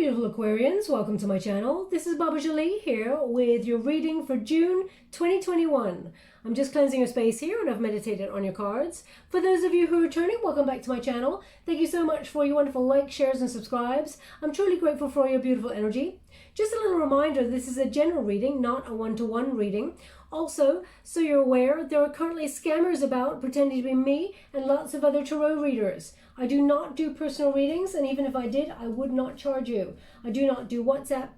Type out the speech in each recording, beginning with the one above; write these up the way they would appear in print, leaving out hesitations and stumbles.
beautiful Aquarians, welcome to my channel. This is Baba Jolie here with your reading for June 2021. I'm just cleansing your space here and I've meditated on your cards. For those of you who are returning, welcome back to my channel. Thank you so much for your wonderful likes, shares and subscribes. I'm truly grateful for your beautiful energy. Just a little reminder, this is a general reading, not a one-to-one reading. Also, so you're aware, there are currently scammers about pretending to be me and lots of other tarot readers. I do not do personal readings, and even if I did, I would not charge you. I do not do WhatsApp,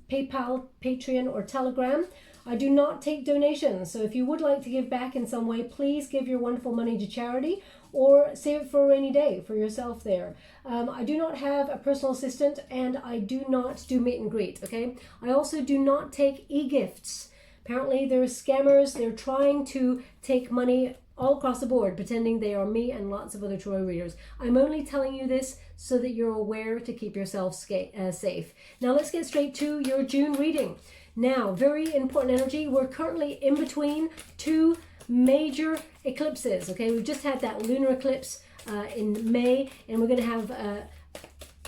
PayPal, Patreon, or Telegram. I do not take donations, so if you would like to give back in some way, please give your wonderful money to charity or save it for a rainy day for yourself there. I do not have a personal assistant, and I do not do meet and greet, okay? I also do not take e-gifts. Apparently there's scammers, they're trying to take money all across the board, pretending they are me and lots of other tarot readers. I'm only telling you this so that you're aware to keep yourself safe. Now let's get straight to your June reading. Now, very important energy. We're currently in between two major eclipses, okay? We've just had that lunar eclipse in May, and we're going to have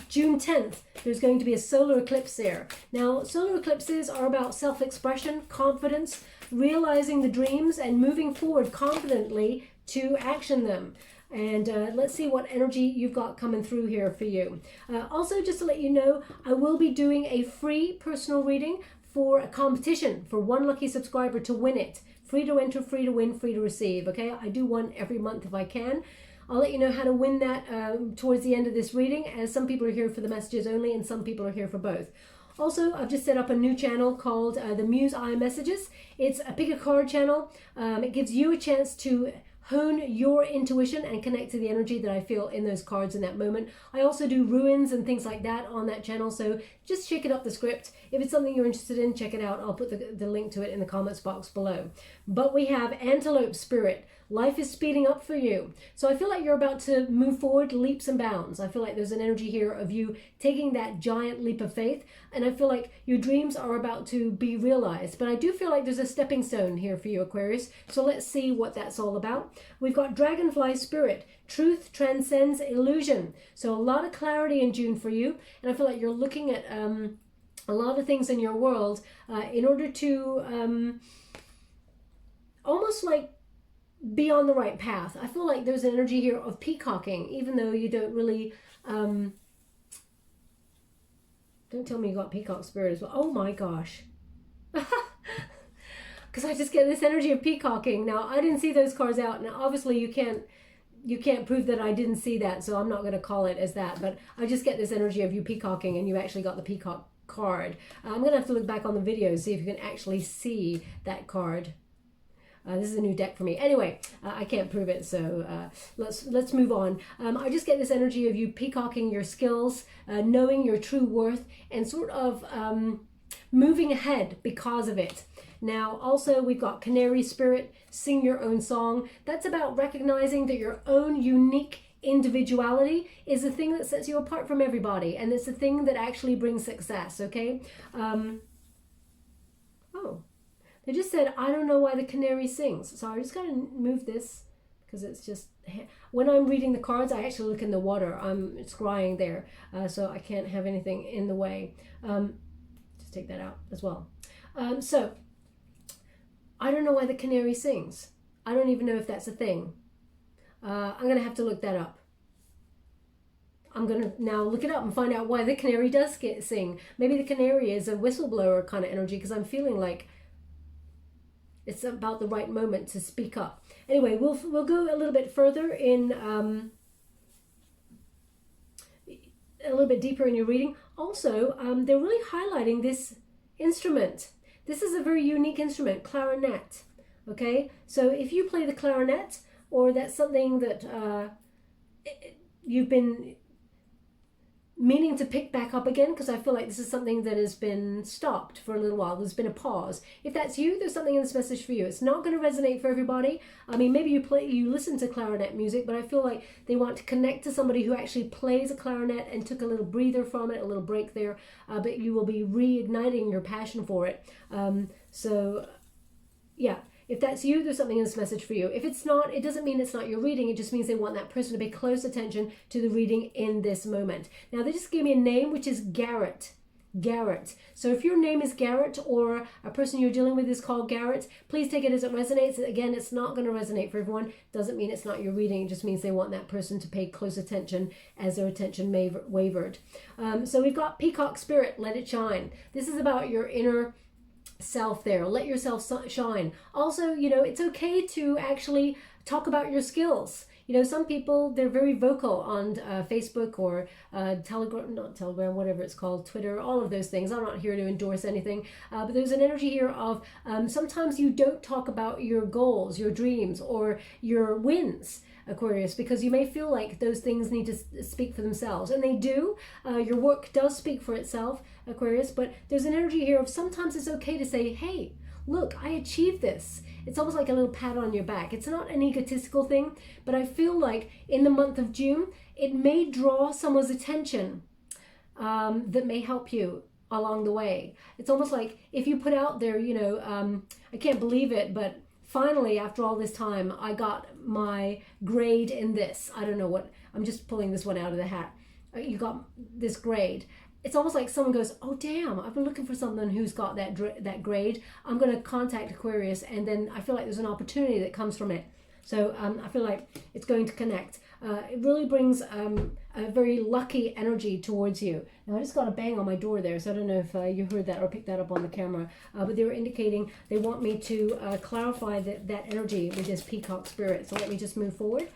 June 10th, there's going to be a solar eclipse there. Now, solar eclipses are about self-expression, confidence, realizing the dreams, and moving forward confidently to action them. And let's see what energy you've got coming through here for you. Also, just to let you know, I will be doing a free personal reading for a competition for one lucky subscriber to win it. Free to enter, free to win, free to receive, okay? I do one every month if I can. I'll let you know how to win that towards the end of this reading, as some people are here for the messages only and some people are here for both. Also, I've just set up a new channel called the Muse Eye Messages. It's a pick a card channel. It gives you a chance to hone your intuition and connect to the energy that I feel in those cards in that moment. I also do ruins and things like that on that channel, so just check it up the script. If it's something you're interested in, check it out. I'll put the link to it in the comments box below. But we have Antelope Spirit. Life is speeding up for you. So I feel like you're about to move forward leaps and bounds. I feel like there's an energy here of you taking that giant leap of faith, and I feel like your dreams are about to be realized. But I do feel like there's a stepping stone here for you, Aquarius. So let's see what that's all about. We've got Dragonfly Spirit. Truth transcends illusion. So a lot of clarity in June for you, and I feel like you're looking at a lot of things in your world in order to almost like be on the right path. I feel like there's an energy here of peacocking, even though you don't really don't tell me you got peacock spirit as well. Oh my gosh. Because I just get this energy of peacocking. Now, I didn't see those cards out, and obviously you can't prove that I didn't see that, so I'm not going to call it as that, but I just get this energy of you peacocking, and you actually got the peacock card. I'm going to have to look back on the video and see if you can actually see that card. This is a new deck for me. Anyway, I can't prove it, so let's move on. I just get this energy of you peacocking your skills, knowing your true worth, and sort of moving ahead because of it. Now, also, we've got Canary Spirit, sing your own song. That's about recognizing that your own unique individuality is the thing that sets you apart from everybody, and it's the thing that actually brings success, okay? Oh. They just said, I don't know why the canary sings. So I just got to move this because it's just, when I'm reading the cards, I actually look in the water. I'm scrying there, so I can't have anything in the way. Just take that out as well. So I don't know why the canary sings. I don't even know if that's a thing. I'm going to have to look that up. I'm going to now look it up and find out why the canary does sing. Maybe the canary is a whistleblower kind of energy, because I'm feeling like it's about the right moment to speak up. Anyway, we'll go a little bit further in, a little bit deeper in your reading. Also, they're really highlighting this instrument. This is a very unique instrument, clarinet. Okay, so if you play the clarinet, or that's something that you've been meaning to pick back up again, because I feel like this is something that has been stopped for a little while. There's been a pause. If that's you, there's something in this message for you. It's not going to resonate for everybody. I mean, maybe you listen to clarinet music, but I feel like they want to connect to somebody who actually plays a clarinet and took a little breather from it, a little break there, but you will be reigniting your passion for it. So yeah, If that's you, there's something in this message for you. If it's not, it doesn't mean it's not your reading. It just means they want that person to pay close attention to the reading in this moment. Now, they just gave me a name, which is Garrett. Garrett. So if your name is Garrett or a person you're dealing with is called Garrett, please take it as it resonates. Again, it's not going to resonate for everyone. Doesn't mean it's not your reading. It just means they want that person to pay close attention as their attention wavered. So we've got Peacock Spirit, Let It Shine. This is about your inner self there. Let yourself shine. Also, you know, it's okay to actually talk about your skills. You know, some people, they're very vocal on Facebook or Telegram, not Telegram, whatever it's called, Twitter, all of those things. I'm not here to endorse anything, but there's an energy here of sometimes you don't talk about your goals, your dreams, or your wins, Aquarius, because you may feel like those things need to speak for themselves, and they do. Your work does speak for itself, Aquarius, but there's an energy here of sometimes it's okay to say, hey, look, I achieved this. It's almost like a little pat on your back. It's not an egotistical thing, but I feel like in the month of June, it may draw someone's attention that may help you along the way. It's almost like if you put out there, you know, I can't believe it, but finally, after all this time, I got my grade in this. I don't know what, I'm just pulling this one out of the hat. You got this grade. It's almost like someone goes, oh, damn, I've been looking for someone who's got that grade. I'm going to contact Aquarius, and then I feel like there's an opportunity that comes from it. So I feel like it's going to connect. It really brings a very lucky energy towards you. Now, I just got a bang on my door there, so I don't know if you heard that or picked that up on the camera. But they were indicating they want me to clarify that energy with this Peacock Spirit. So let me just move forward.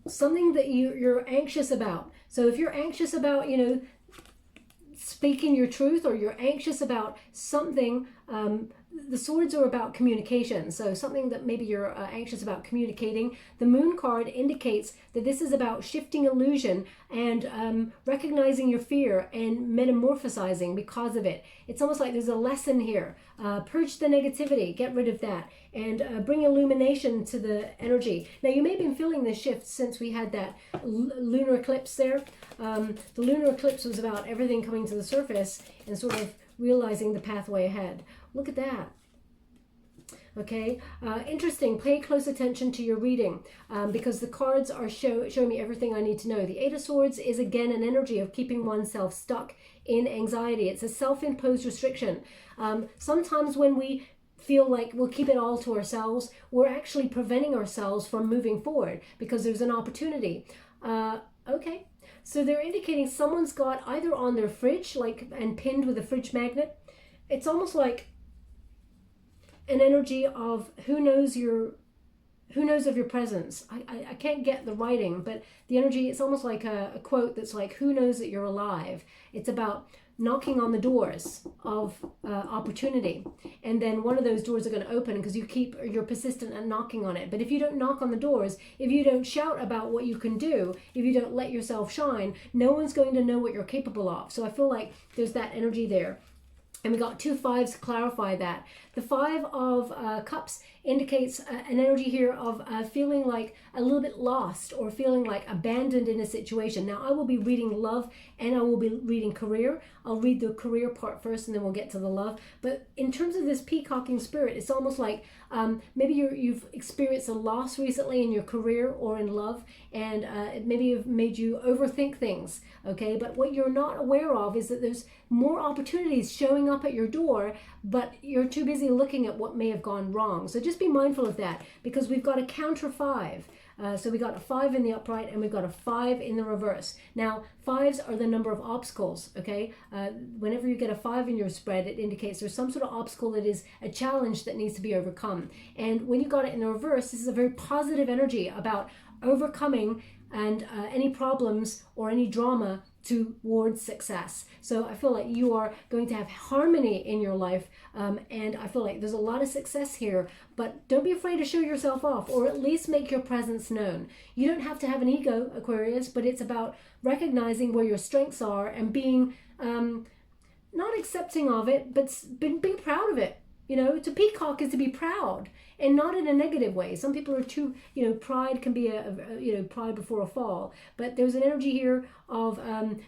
Something that you're anxious about. So if you're anxious about, you know, speaking your truth, or you're anxious about something, the swords are about communication. So something that maybe you're anxious about communicating. The moon card indicates that this is about shifting illusion and recognizing your fear and metamorphosizing because of it. It's almost like there's a lesson here. Purge the negativity, get rid of that, and bring illumination to the energy. Now, you may have been feeling this shift since we had that lunar eclipse there. The lunar eclipse was about everything coming to the surface and sort of realizing the pathway ahead. Look at that. Okay, interesting. Pay close attention to your reading because the cards are showing me everything I need to know. The Eight of Swords is again an energy of keeping oneself stuck in anxiety. It's a self-imposed restriction. Sometimes when we feel like we'll keep it all to ourselves, we're actually preventing ourselves from moving forward because there's an opportunity. Okay, so they're indicating someone's got either on their fridge, like, and pinned with a fridge magnet. It's almost like an energy of who knows of your presence. I can't get the writing, but the energy, it's almost like a quote that's like, who knows that you're alive. It's about knocking on the doors of opportunity, and then one of those doors are going to open because you're persistent at knocking on it. But if you don't knock on the doors, if you don't shout about what you can do, if you don't let yourself shine, no one's going to know what you're capable of. So I feel like there's that energy there. And we got 2 5s to clarify that. The 5 of Cups indicates an energy here of feeling like a little bit lost or feeling like abandoned in a situation. Now, I will be reading love and I will be reading career. I'll read the career part first and then we'll get to the love. But in terms of this peacocking spirit, it's almost like maybe you've experienced a loss recently in your career or in love, and it maybe have made you overthink things, okay? But what you're not aware of is that there's more opportunities showing up at your door, but you're too busy looking at what may have gone wrong. So just be mindful of that, because we've got a counter 5. So we got a 5 in the upright and we've got a 5 in the reverse. Now, 5s are the number of obstacles, okay? Whenever you get a 5 in your spread, it indicates there's some sort of obstacle that is a challenge that needs to be overcome. And when you got it in the reverse, this is a very positive energy about overcoming and any problems or any drama towards success. So I feel like you are going to have harmony in your life, and I feel like there's a lot of success here, but don't be afraid to show yourself off, or at least make your presence known. You don't have to have an ego, Aquarius, but it's about recognizing where your strengths are and being not accepting of it, but being proud of it. You know, to peacock is to be proud, and not in a negative way. Some people are too, you know, pride can be pride before a fall. But there's an energy here of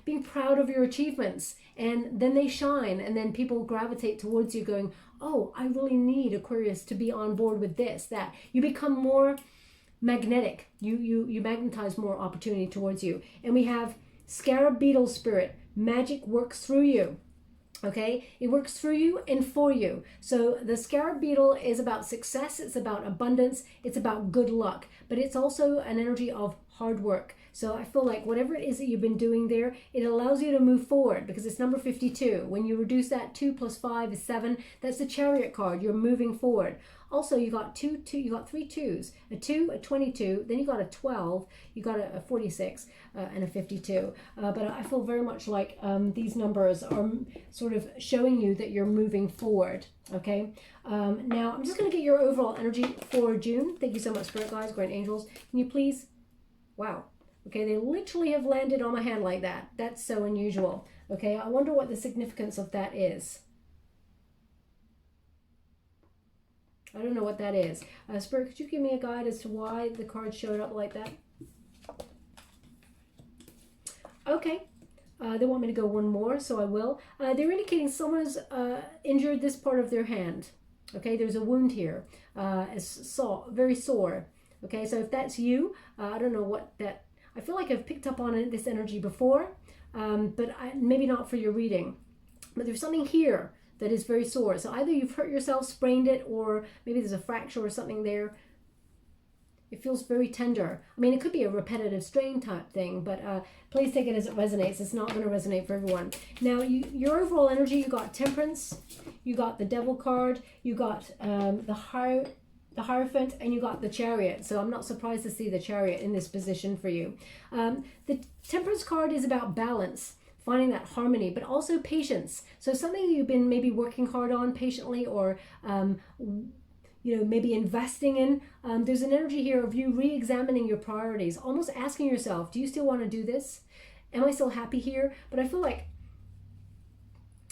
being proud of your achievements, and then they shine, and then people gravitate towards you going, oh, I really need Aquarius to be on board with this, that. You become more magnetic. You magnetize more opportunity towards you. And we have scarab beetle spirit. Magic works through you. Okay, it works through you and for you. So the scarab beetle is about success, it's about abundance, it's about good luck, but it's also an energy of hard work. So I feel like whatever it is that you've been doing there, it allows you to move forward, because it's number 52. When you reduce that, 2 plus 5 is 7. That's the Chariot card. You're moving forward. Also, you got you got 3 2s, a 2, a 22, then you got a 12, you got a 46, and a 52. But I feel very much like these numbers are sort of showing you that you're moving forward. Okay. Now I'm just going to get your overall energy for June. Thank you so much, Spirit Guides, Great Angels. Can you please? Wow. Okay, they literally have landed on my hand like that. That's so unusual. Okay, I wonder what the significance of that is. I don't know what that is. Spirit, could you give me a guide as to why the card showed up like that? Okay. They want me to go one more, so I will. They're indicating someone has injured this part of their hand. Okay, there's a wound here. It's very sore. Okay, so if that's you, I don't know what that... I feel like I've picked up on this energy before, but maybe not for your reading. But there's something here that is very sore. So either you've hurt yourself, sprained it, or maybe there's a fracture or something there. It feels very tender. I mean, it could be a repetitive strain type thing, but please take it as it resonates. It's not going to resonate for everyone. Now, your overall energy, you got Temperance, you got the Devil card, you got the Hierophant, and you got the Chariot. So I'm not surprised to see the Chariot in this position for you. The Temperance card is about balance, finding that harmony, but also patience. So something you've been maybe working hard on patiently, or maybe investing in. There's an energy here of you re-examining your priorities, almost asking yourself, do you still want to do this? Am I still happy here? But I feel like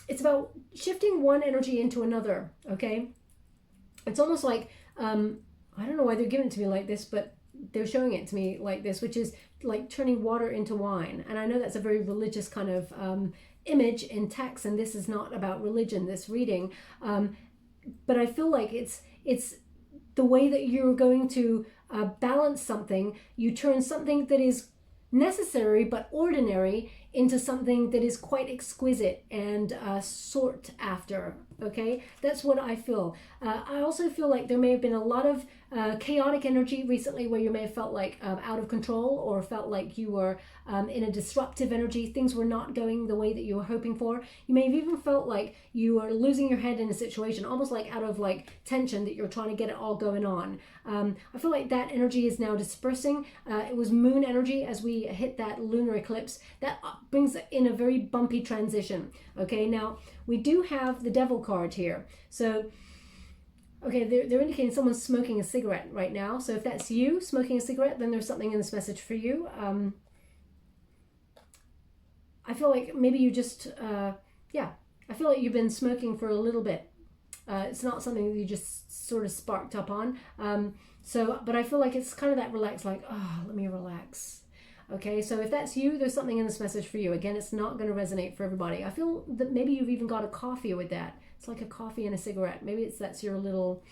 it's about shifting one energy into another, okay? It's almost like, I don't know why they're giving it to me like this, but they're showing it to me like this, which is like turning water into wine. And I know that's a very religious kind of image in text, and this is not about religion, this reading. But I feel like it's the way that you're going to balance something. You turn something that is necessary but ordinary into something that is quite exquisite and sought after. Okay, that's what I feel. I also feel like there may have been a lot of chaotic energy recently, where you may have felt like out of control, or felt like you were in a disruptive energy. Things were not going the way that you were hoping for. You may have even felt like you were losing your head in a situation, almost like out of like tension, that you're trying to get it all going on. I feel like that energy is now dispersing. It was moon energy as we hit that lunar eclipse. That brings in a very bumpy transition. Okay, now we do have the Devil card here. So, okay, they're indicating someone's smoking a cigarette right now. So if that's you smoking a cigarette, then there's something in this message for you. I feel like maybe you just, I feel like you've been smoking for a little bit. It's not something that you just sort of sparked up on. But I feel like it's kind of that relaxed, like, oh, let me relax. Okay, so if that's you, there's something in this message for you. Again, it's not going to resonate for everybody. I feel that maybe you've even got a coffee with that. It's like a coffee and a cigarette. Maybe that's your little,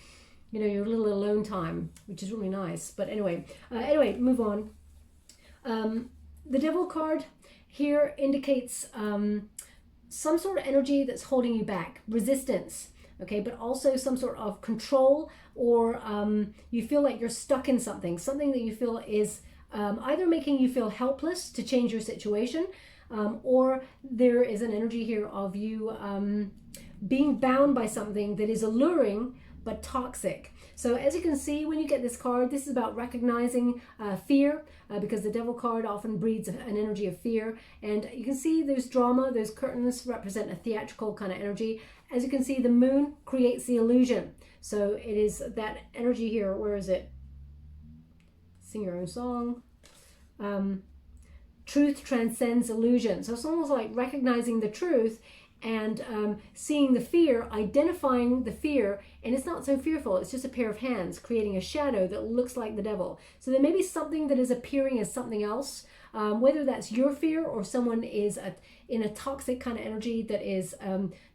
your little alone time, which is really nice. But anyway, move on. The Devil card here indicates some sort of energy that's holding you back, resistance. Okay, but also some sort of control, or you feel like you're stuck in something that you feel is either making you feel helpless to change your situation, or there is an energy here of you being bound by something that is alluring but toxic. So as you can see, when you get this card, this is about recognizing fear, because the Devil card often breeds an energy of fear. And you can see there's drama, there's curtains represent a theatrical kind of energy. As you can see, the moon creates the illusion. So it is that energy here. Where is it? Sing your own song. Truth transcends illusion. So it's almost like recognizing the truth and seeing the fear, identifying the fear, and it's not so fearful. It's just a pair of hands creating a shadow that looks like the devil. So there may be something that is appearing as something else, whether that's your fear or someone is in a toxic kind of energy that is,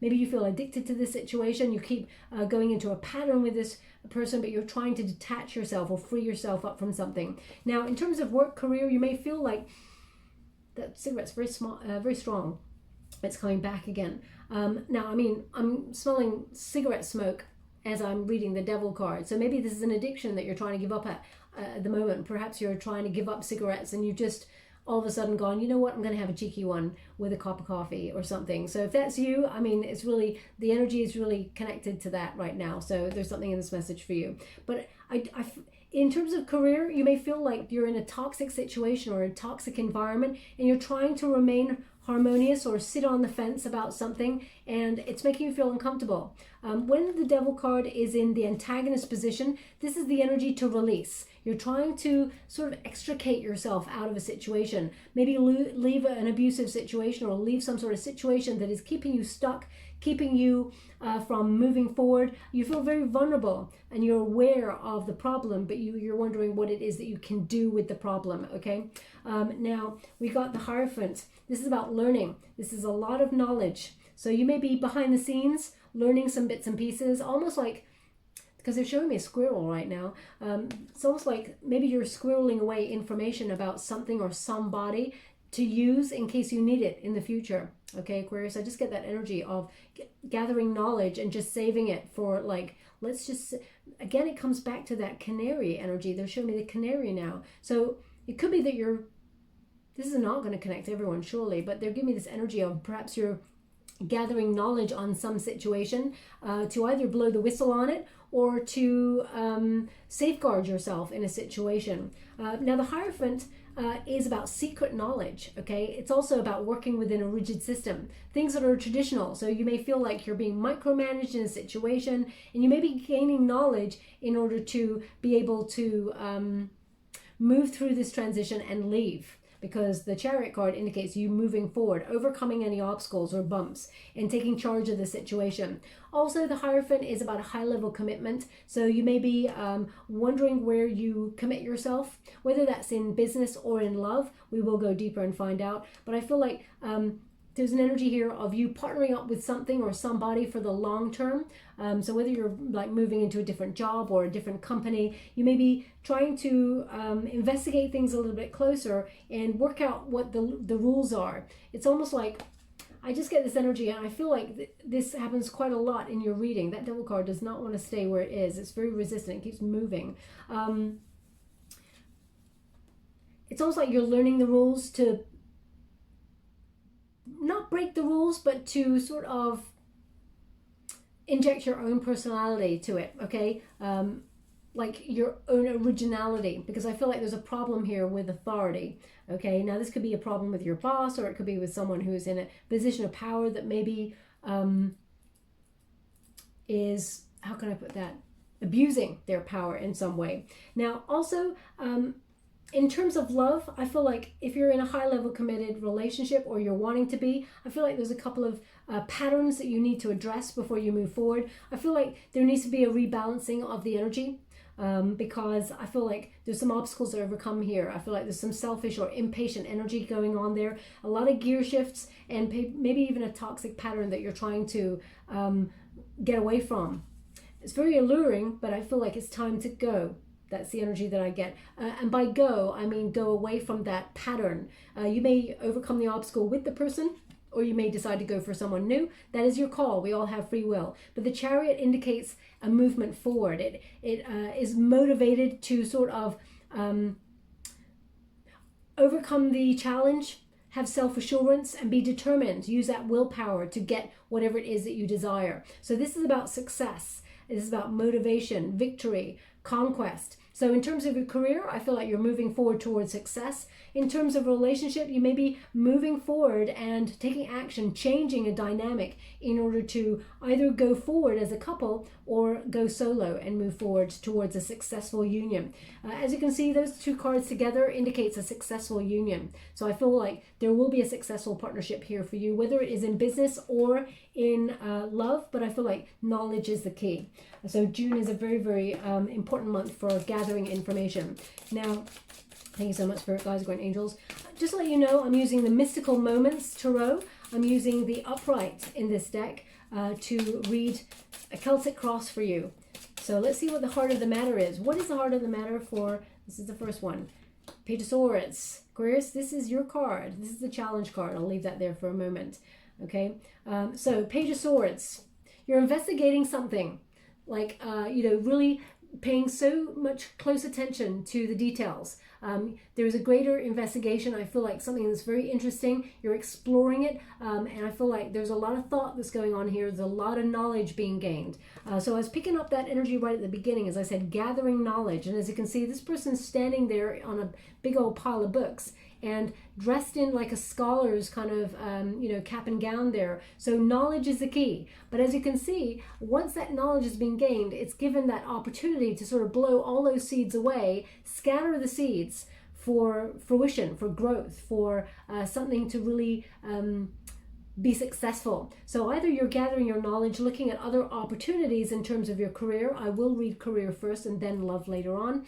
maybe you feel addicted to this situation. You keep going into a pattern with this person, but you're trying to detach yourself or free yourself up from something. Now, in terms of work, career, you may feel like that cigarette's very small, very strong. It's coming back again. Now, I mean, I'm smelling cigarette smoke as I'm reading the devil card. So maybe this is an addiction that you're trying to give up at the moment. Perhaps you're trying to give up cigarettes and you've just all of a sudden gone, you know what, I'm going to have a cheeky one with a cup of coffee or something. So if that's you, I mean, it's really, the energy is really connected to that right now. So there's something in this message for you. But in terms of career, you may feel like you're in a toxic situation or a toxic environment and you're trying to remain harmonious or sit on the fence about something, and it's making you feel uncomfortable. When the devil card is in the antagonist position, this is the energy to release. You're trying to sort of extricate yourself out of a situation, maybe leave an abusive situation or leave some sort of situation that is keeping you stuck, keeping you from moving forward. You feel very vulnerable and you're aware of the problem, but you're wondering what it is that you can do with the problem, okay? Now, we got the Hierophant. This is about learning. This is a lot of knowledge. So you may be behind the scenes, learning some bits and pieces, almost like, because they're showing me a squirrel right now. It's almost like maybe you're squirreling away information about something or somebody to use in case you need it in the future. Okay, Aquarius, I just get that energy of gathering knowledge and just saving it for, like, let's just, again, it comes back to that canary energy. They're showing me the canary now. So it could be that this is not going to connect everyone, surely, but they're giving me this energy of perhaps you're gathering knowledge on some situation to either blow the whistle on it or to safeguard yourself in a situation. Now, the Hierophant is about secret knowledge, okay? It's also about working within a rigid system, things that are traditional. So you may feel like you're being micromanaged in a situation, and you may be gaining knowledge in order to be able to move through this transition and leave, because the Chariot card indicates you moving forward, overcoming any obstacles or bumps, and taking charge of the situation. Also, the Hierophant is about a high-level commitment. So you may be wondering where you commit yourself, whether that's in business or in love. We will go deeper and find out. But I feel like there's an energy here of you partnering up with something or somebody for the long term. So whether you're like moving into a different job or a different company, you may be trying to investigate things a little bit closer and work out what the rules are. It's almost like, I just get this energy, and I feel like this happens quite a lot in your reading. That devil card does not want to stay where it is. It's very resistant. It keeps moving. It's almost like you're learning the rules to not break the rules, but to sort of inject your own personality to it, okay? Like your own originality, because I feel like there's a problem here with authority, okay? Now, this could be a problem with your boss, or it could be with someone who's in a position of power that maybe is, how can I put that, abusing their power in some way. Now, also, in terms of love, I feel like if you're in a high-level committed relationship, or you're wanting to be, I feel like there's a couple of patterns that you need to address before you move forward. I feel like there needs to be a rebalancing of the energy, because I feel like there's some obstacles to overcome here. I feel like there's some selfish or impatient energy going on there, a lot of gear shifts, and maybe even a toxic pattern that you're trying to get away from. It's very alluring, but I feel like it's time to go. That's the energy that I get. And by go, I mean go away from that pattern. You may overcome the obstacle with the person, or you may decide to go for someone new. That is your call. We all have free will. But the Chariot indicates a movement forward. It is motivated to sort of overcome the challenge, have self-assurance, and be determined. Use that willpower to get whatever it is that you desire. So this is about success. This is about motivation, victory, conquest. So in terms of your career, I feel like you're moving forward towards success. In terms of relationship, you may be moving forward and taking action, changing a dynamic in order to either go forward as a couple or go solo and move forward towards a successful union. As you can see, those two cards together indicates a successful union. So I feel like there will be a successful partnership here for you, whether it is in business or in love, but I feel like knowledge is the key. So June is a very, very important month for gathering information. Now, thank you so much, Spirit Guides, Great Angels. Just to let you know, I'm using the Mystical Moments Tarot. I'm using the Upright in this deck to read a Celtic Cross for you. So let's see what the heart of the matter is. What is the heart of the matter for, this is the first one, Page of Swords. Aquarius, this is your card. This is the challenge card. I'll leave that there for a moment. Okay, so Page of Swords. You're investigating something, like, really paying so much close attention to the details. There's a greater investigation. I feel like something that's very interesting. You're exploring it, and I feel like there's a lot of thought that's going on here. There's a lot of knowledge being gained. So I was picking up that energy right at the beginning, as I said, gathering knowledge. And as you can see, this person's standing there on a big old pile of books and dressed in like a scholar's kind of, cap and gown there. So knowledge is the key. But as you can see, once that knowledge has been gained, it's given that opportunity to sort of blow all those seeds away, scatter the seeds for fruition, for growth, for something to really be successful. So either you're gathering your knowledge, looking at other opportunities in terms of your career. I will read career first and then love later on.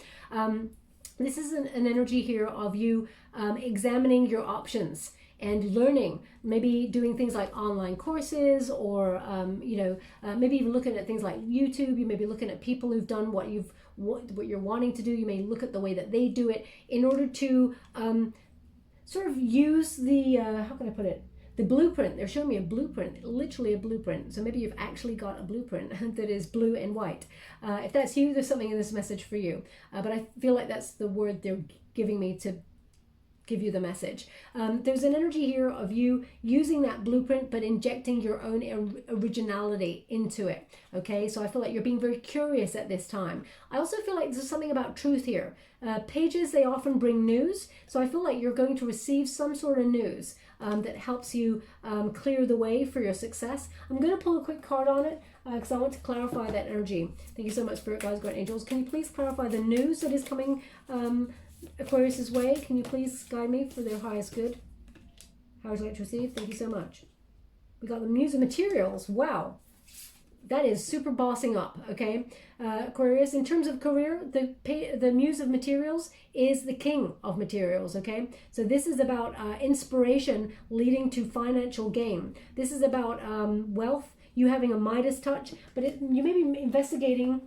This is an energy here of you examining your options and learning, maybe doing things like online courses, or maybe even looking at things like YouTube. You may be looking at people who've done what you're wanting to do. You may look at the way that they do it in order to sort of use the how can I put it, the blueprint. They're showing me a blueprint, literally a blueprint. So maybe you've actually got a blueprint that is blue and white. If that's you, there's something in this message for you. But I feel like that's the word they're giving me to give you the message. There's an energy here of you using that blueprint, but injecting your own originality into it. Okay, so I feel like you're being very curious at this time. I also feel like there's something about truth here. Pages, they often bring news. So I feel like you're going to receive some sort of news that helps you clear the way for your success. I'm going to pull a quick card on it because I want to clarify that energy. Thank you so much, Spirit Guides, Great Angels. Can you please clarify the news that is coming Aquarius's way? Can you please guide me for their highest good? How would you like to receive? Thank you so much. We got the Muse of Materials. Wow. That is super bossing up, okay? Aquarius, in terms of career, the Muse of Materials is the King of Materials, okay? So this is about inspiration leading to financial gain. This is about wealth, you having a Midas touch, but you may be investigating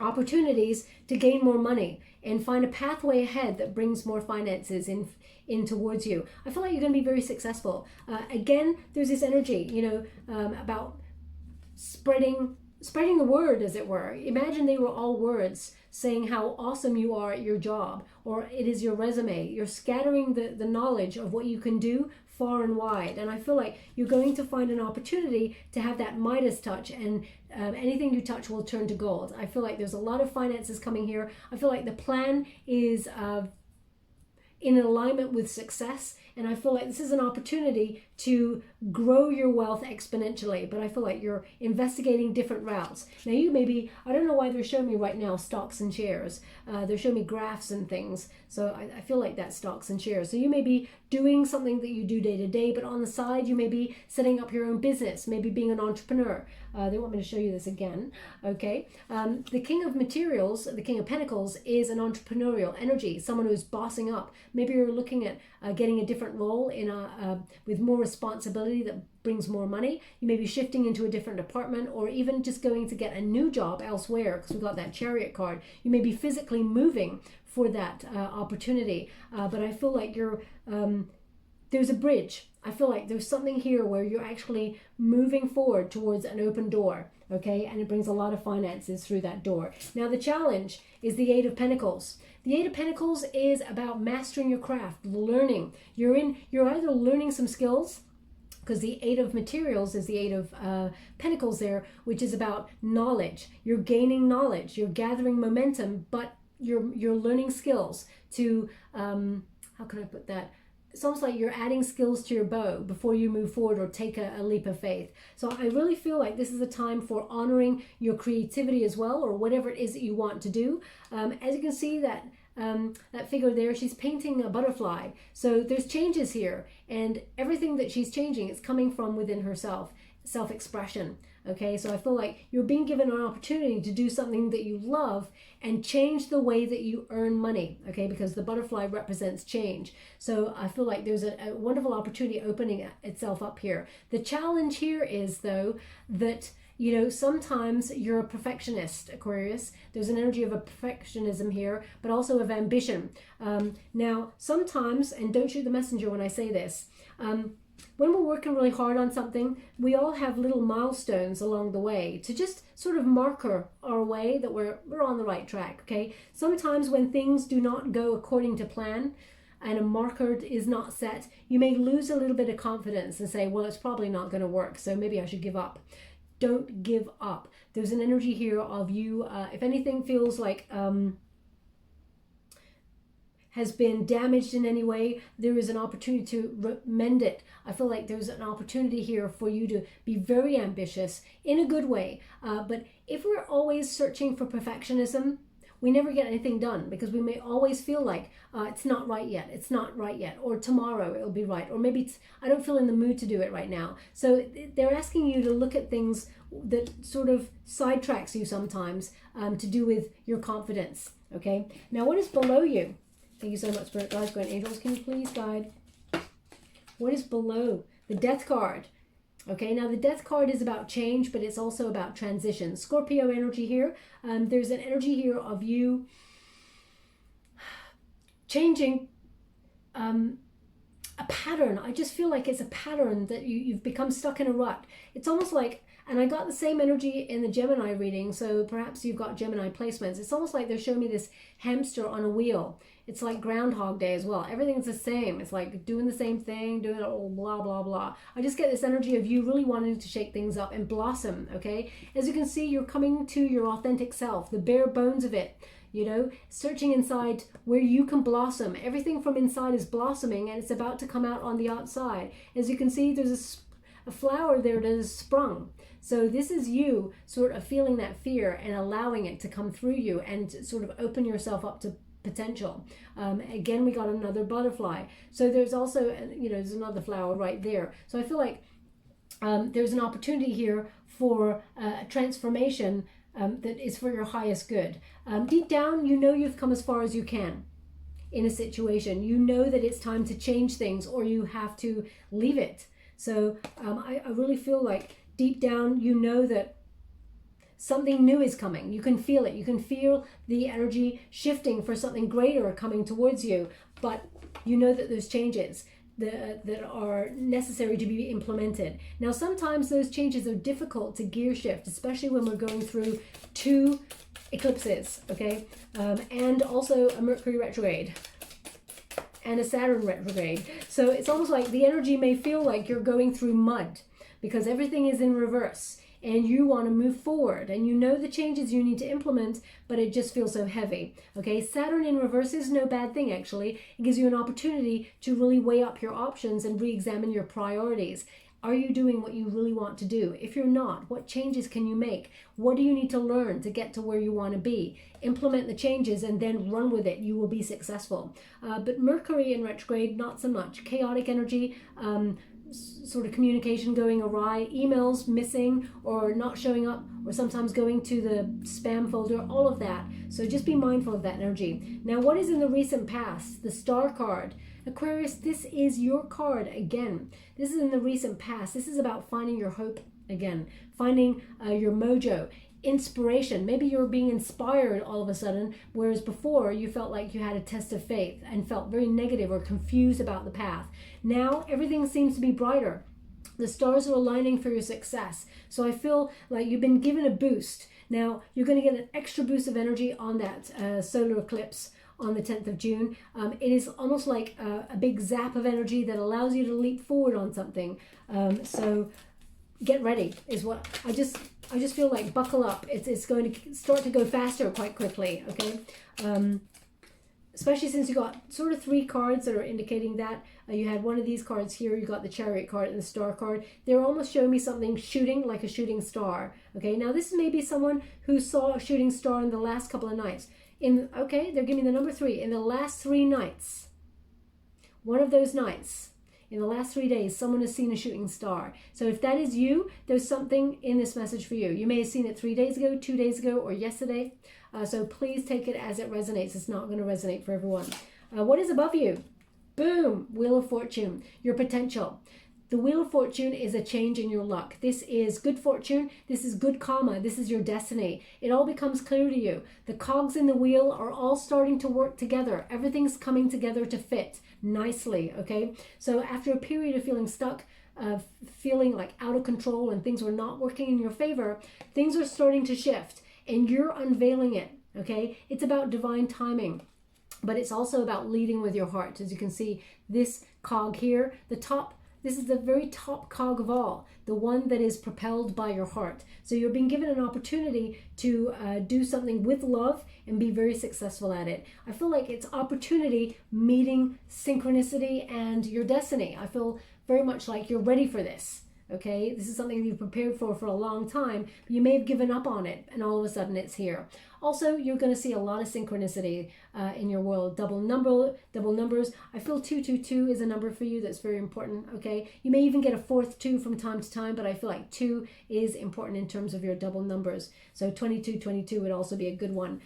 opportunities to gain more money and find a pathway ahead that brings more finances in towards you. I feel like you're going to be very successful. Again, there's this energy, about spreading the word, as it were. Imagine they were all words saying how awesome you are at your job, or it is your resume. You're scattering the knowledge of what you can do far and wide. And I feel like you're going to find an opportunity to have that Midas touch, and anything you touch will turn to gold. I feel like there's a lot of finances coming here. I feel like the plan is in alignment with success, and I feel like this is an opportunity to grow your wealth exponentially. But I feel like you're investigating different routes. Now you may be, I don't know why they're showing me right now stocks and shares. They're showing me graphs and things. So I feel like that's stocks and shares. So you may be doing something that you do day to day, but on the side you may be setting up your own business, maybe being an entrepreneur. They want me to show you this again. Okay. The King of Materials, the King of Pentacles, is an entrepreneurial energy, someone who's bossing up. Maybe you're looking at getting a different role in with more responsibility that brings more money. You may be shifting into a different department, or even just going to get a new job elsewhere, because we got that Chariot card. You may be physically moving for that opportunity. But I feel like you're there's a bridge. I feel like there's something here where you're actually moving forward towards an open door, okay? And it brings a lot of finances through that door. Now the challenge is the Eight of Pentacles. The Eight of Pentacles is about mastering your craft, learning. You're either learning some skills, because the Eight of Materials is the Eight of Pentacles there, which is about knowledge. You're gaining knowledge, you're gathering momentum, but you're learning skills to, how can I put that? It's almost like you're adding skills to your bow before you move forward or take a leap of faith. So I really feel like this is a time for honoring your creativity as well, or whatever it is that you want to do. As you can see, that figure there, she's painting a butterfly. So there's changes here, and everything that she's changing is coming from within herself. self-expression. Okay, so I feel like you're being given an opportunity to do something that you love and change the way that you earn money, okay, because the butterfly represents change. So I feel like there's a wonderful opportunity opening itself up here. The challenge here is, though, that sometimes you're a perfectionist, Aquarius. There's an energy of a perfectionism here, but also of ambition. Now, sometimes, and don't shoot the messenger when I say this, when we're working really hard on something, we all have little milestones along the way to just sort of marker our way that we're on the right track, okay? Sometimes when things do not go according to plan and a marker is not set, you may lose a little bit of confidence and say, well, it's probably not going to work, so maybe I should give up. Don't give up. There's an energy here of you, if anything feels like has been damaged in any way, there is an opportunity to mend it. I feel like there's an opportunity here for you to be very ambitious in a good way. But if we're always searching for perfectionism, we never get anything done, because we may always feel like it's not right yet, it's not right yet, or tomorrow it'll be right, or maybe I don't feel in the mood to do it right now. So they're asking you to look at things that sort of sidetracks you sometimes to do with your confidence. Okay, now what is below you? Thank you so much, Spirit Guides, Guardian Angels. Can you please guide? What is below? The Death card. Okay, now the Death card is about change, but it's also about transition. Scorpio energy here. There's an energy here of you changing a pattern. I just feel like it's a pattern that you've become stuck in a rut. It's almost like, and I got the same energy in the Gemini reading, so perhaps you've got Gemini placements. It's almost like they're showing me this hamster on a wheel. It's like Groundhog Day as well. Everything's the same. It's like doing the same thing, doing it all blah, blah, blah. I just get this energy of you really wanting to shake things up and blossom, okay? As you can see, you're coming to your authentic self, the bare bones of it, searching inside where you can blossom. Everything from inside is blossoming, and it's about to come out on the outside. As you can see, there's a flower there that is sprung. So this is you sort of feeling that fear and allowing it to come through you and sort of open yourself up to potential. Again, we got another butterfly. So there's also, there's another flower right there. So I feel like there's an opportunity here for a transformation that is for your highest good. Deep down, you've come as far as you can in a situation. You know that it's time to change things, or you have to leave it. So I really feel like deep down, you know that something new is coming. You can feel it. You can feel the energy shifting for something greater coming towards you. But you know that there's changes that are necessary to be implemented. Now, sometimes those changes are difficult to gear shift, especially when we're going through 2 eclipses, okay? And also a Mercury retrograde and a Saturn retrograde. So it's almost like the energy may feel like you're going through mud because everything is in reverse and you want to move forward and you know the changes you need to implement, but it just feels so heavy. Okay, Saturn in reverse is no bad thing, actually. It gives you an opportunity to really weigh up your options and re-examine your priorities. Are you doing what you really want to do? If you're not, what changes can you make? What do you need to learn to get to where you want to be? Implement the changes and then run with it. You will be successful. But Mercury in retrograde, not so much. Chaotic energy, sort of communication going awry, emails missing or not showing up, or sometimes going to the spam folder, all of that. So just be mindful of that energy. Now, what is in the recent past? The Star card. Aquarius, this is your card again. This is in the recent past. This is about finding your hope again, finding your mojo, inspiration. Maybe you're being inspired all of a sudden, whereas before you felt like you had a test of faith and felt very negative or confused about the path. Now everything seems to be brighter. The stars are aligning for your success. So I feel like you've been given a boost. Now you're going to get an extra boost of energy on that solar eclipse on the 10th of June. It is almost like a big zap of energy that allows you to leap forward on something. So get ready is what I just feel like. Buckle up. It's going to start to go faster quite quickly, okay? Especially since you got sort of 3 cards that are indicating that. You had one of these cards here, you got the Chariot card and the Star card. They're almost showing me something shooting, like a shooting star, okay? Now this may be someone who saw a shooting star in the last couple of nights. Okay, they're giving me the number 3. In the last 3 nights, one of those nights, In the last 3 days, someone has seen a shooting star. So if that is you, there's something in this message for you. You may have seen it 3 days ago, 2 days ago, or yesterday. So please take it as it resonates. It's not going to resonate for everyone. What is above you? Boom, Wheel of Fortune, your potential. The Wheel of Fortune is a change in your luck. This is good fortune. This is good karma. This is your destiny. It all becomes clear to you. The cogs in the wheel are all starting to work together. Everything's coming together to fit nicely, okay? So after a period of feeling stuck, feeling like out of control and things were not working in your favor, things are starting to shift and you're unveiling it, okay? It's about divine timing, but it's also about leading with your heart. As you can see, this cog here, the top, this is the very top cog of all, the one that is propelled by your heart. So you're being given an opportunity to do something with love and be very successful at it. I feel like it's opportunity meeting synchronicity and your destiny. I feel very much like you're ready for this. Okay, this is something you've prepared for a long time, but you may have given up on it and all of a sudden it's here. Also, you're going to see a lot of synchronicity in your world. Double numbers. I feel 222 is a number for you that's very important. Okay, you may even get a fourth 2 from time to time, but I feel like 2 is important in terms of your double numbers. So 22 would also be a good one.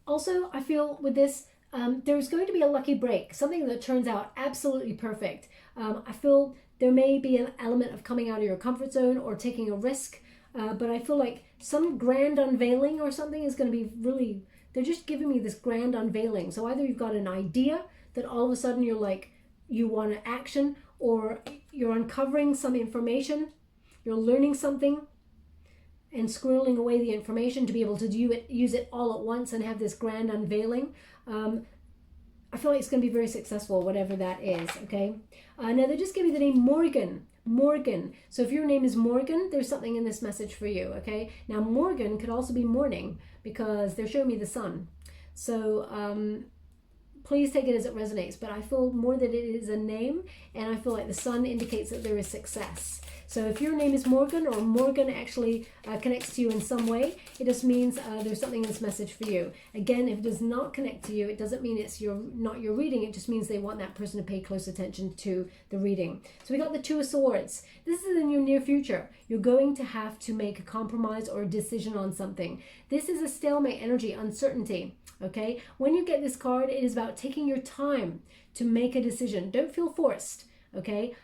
Also, I feel with this, there's going to be a lucky break, something that turns out absolutely perfect. I feel there may be an element of coming out of your comfort zone or taking a risk, but I feel like some grand unveiling or something is going to be really, they're just giving me this grand unveiling. So either you've got an idea that all of a sudden you're like, you want to action, or you're uncovering some information, you're learning something and squirreling away the information to be able to use it all at once and have this grand unveiling. I feel like it's going to be very successful, whatever that is, okay? Now, they just give me the name Morgan. Morgan. So if your name is Morgan, there's something in this message for you, okay? Now, Morgan could also be morning because they're showing me the sun. So please take it as it resonates, but I feel more that it is a name, and I feel like the sun indicates that there is success. So if your name is Morgan, or Morgan actually connects to you in some way, it just means there's something in this message for you. Again, if it does not connect to you, it doesn't mean it's not your reading. It just means they want that person to pay close attention to the reading. So we got the 2 of Swords. This is in your near future. You're going to have to make a compromise or a decision on something. This is a stalemate energy, uncertainty. Okay, when you get this card, it is about taking your time to make a decision. Don't feel forced. Okay,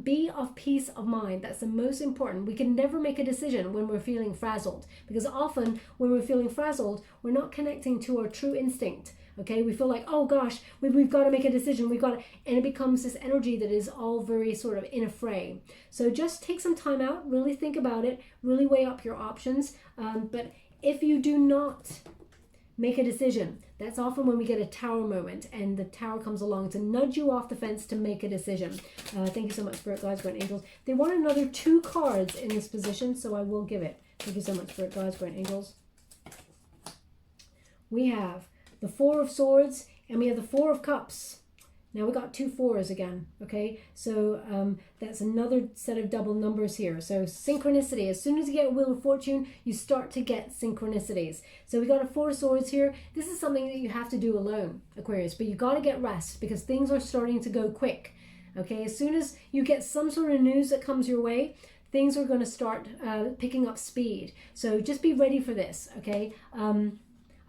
be of peace of mind. That's the most important. We can never make a decision when we're feeling frazzled, because often when we're feeling frazzled, we're not connecting to our true instinct. Okay, we feel like, oh gosh, we've got to make a decision. And it becomes this energy that is all very sort of in a fray. So just take some time out, really think about it, really weigh up your options. But if you do not make a decision, that's often when we get a tower moment, and the tower comes along to nudge you off the fence to make a decision. Thank you so much, Spirit Guides, Guardian Angels. They want another 2 cards in this position, so I will give it. Thank you so much, Spirit Guides, Guardian Angels. We have the 4 of Swords, and we have the 4 of Cups. Now we got 2 4s again, okay? So that's another set of double numbers here. So synchronicity, as soon as you get Wheel of Fortune, you start to get synchronicities. So we got a 4 of Swords here. This is something that you have to do alone, Aquarius, but you got to get rest because things are starting to go quick, okay? As soon as you get some sort of news that comes your way, things are going to start picking up speed. So just be ready for this, okay?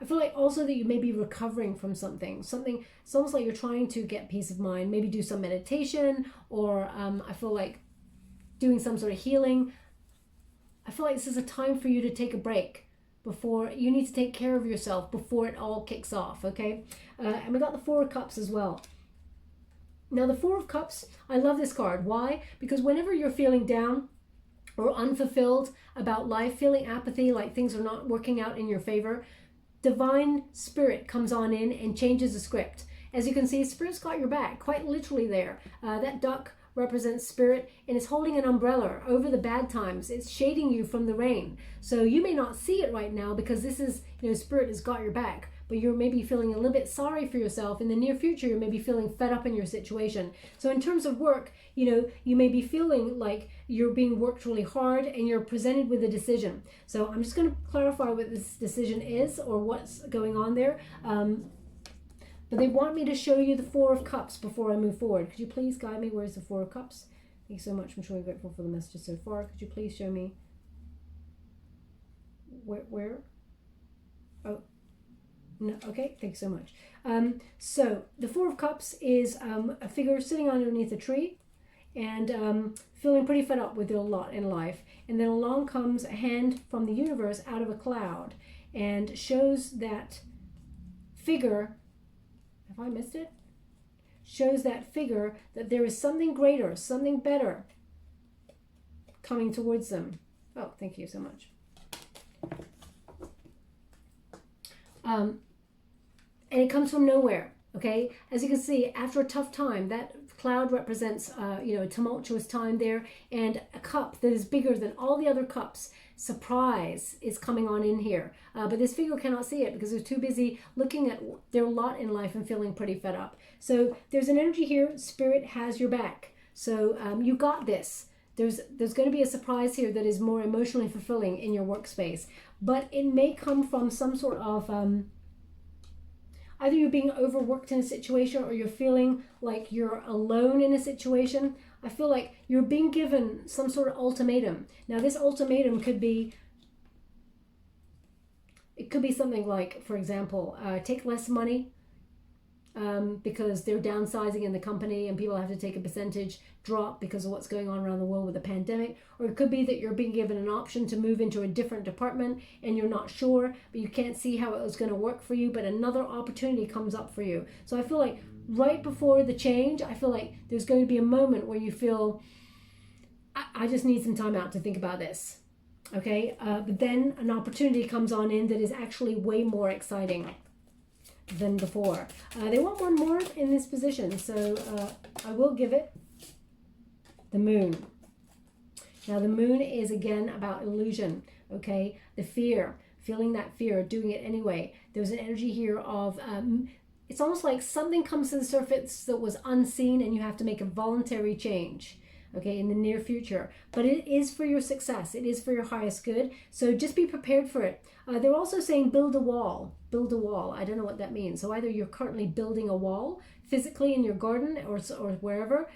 I feel like also that you may be recovering from something. It's almost like you're trying to get peace of mind. Maybe do some meditation, or I feel like doing some sort of healing. I feel like this is a time for you to take a break before you need to take care of yourself before it all kicks off, okay? And we got the 4 of Cups as well. Now the 4 of Cups, I love this card. Why? Because whenever you're feeling down or unfulfilled about life, feeling apathy, like things are not working out in your favor, Divine Spirit comes on in and changes the script. As you can see, Spirit's got your back, quite literally there. That duck represents Spirit, and it's holding an umbrella over the bad times. It's shading you from the rain. So you may not see it right now because this is, Spirit has got your back, but you're maybe feeling a little bit sorry for yourself. In the near future, you may be feeling fed up in your situation. So in terms of work, you may be feeling like you're being worked really hard and you're presented with a decision. So I'm just going to clarify what this decision is or what's going on there. But they want me to show you the Four of Cups before I move forward. Could you please guide me? Where's the Four of Cups? Thank you so much. I'm truly grateful for the messages so far. Could you please show me where? Oh, no. Okay, thanks so much. So the Four of Cups is a figure sitting underneath a tree and feeling pretty fed up with a lot in life. And then along comes a hand from the universe out of a cloud and shows that figure. Have I missed it? Shows that figure that there is something greater, something better coming towards them. Oh, thank you so much. And it comes from nowhere, okay? As you can see, after a tough time, that cloud represents, a tumultuous time there, and a cup that is bigger than all the other cups. Surprise is coming on in here. But this figure cannot see it because they're too busy looking at their lot in life and feeling pretty fed up. So there's an energy here. Spirit has your back. So you got this. There's going to be a surprise here that is more emotionally fulfilling in your workspace. But it may come from some sort of... either you're being overworked in a situation or you're feeling like you're alone in a situation. I feel like you're being given some sort of ultimatum. Now this ultimatum could be, it could be something like, for example, take less money because they're downsizing in the company and people have to take a percentage drop because of what's going on around the world with the pandemic. Or it could be that you're being given an option to move into a different department and you're not sure, but you can't see how it was going to work for you, but another opportunity comes up for you. So I feel like right before the change, I feel like there's going to be a moment where you feel, I just need some time out to think about this. Okay, but then an opportunity comes on in that is actually way more exciting than before. They want one more in this position, so I will give it the Moon. Now the Moon is again about illusion, okay? The fear, feeling that fear, doing it anyway. There's an energy here of, it's almost like something comes to the surface that was unseen and you have to make a voluntary change, okay, in the near future. But it is for your success. It is for your highest good. So just be prepared for it. They're also saying build a wall. Build a wall. I don't know what that means. So either you're currently building a wall physically in your garden or wherever,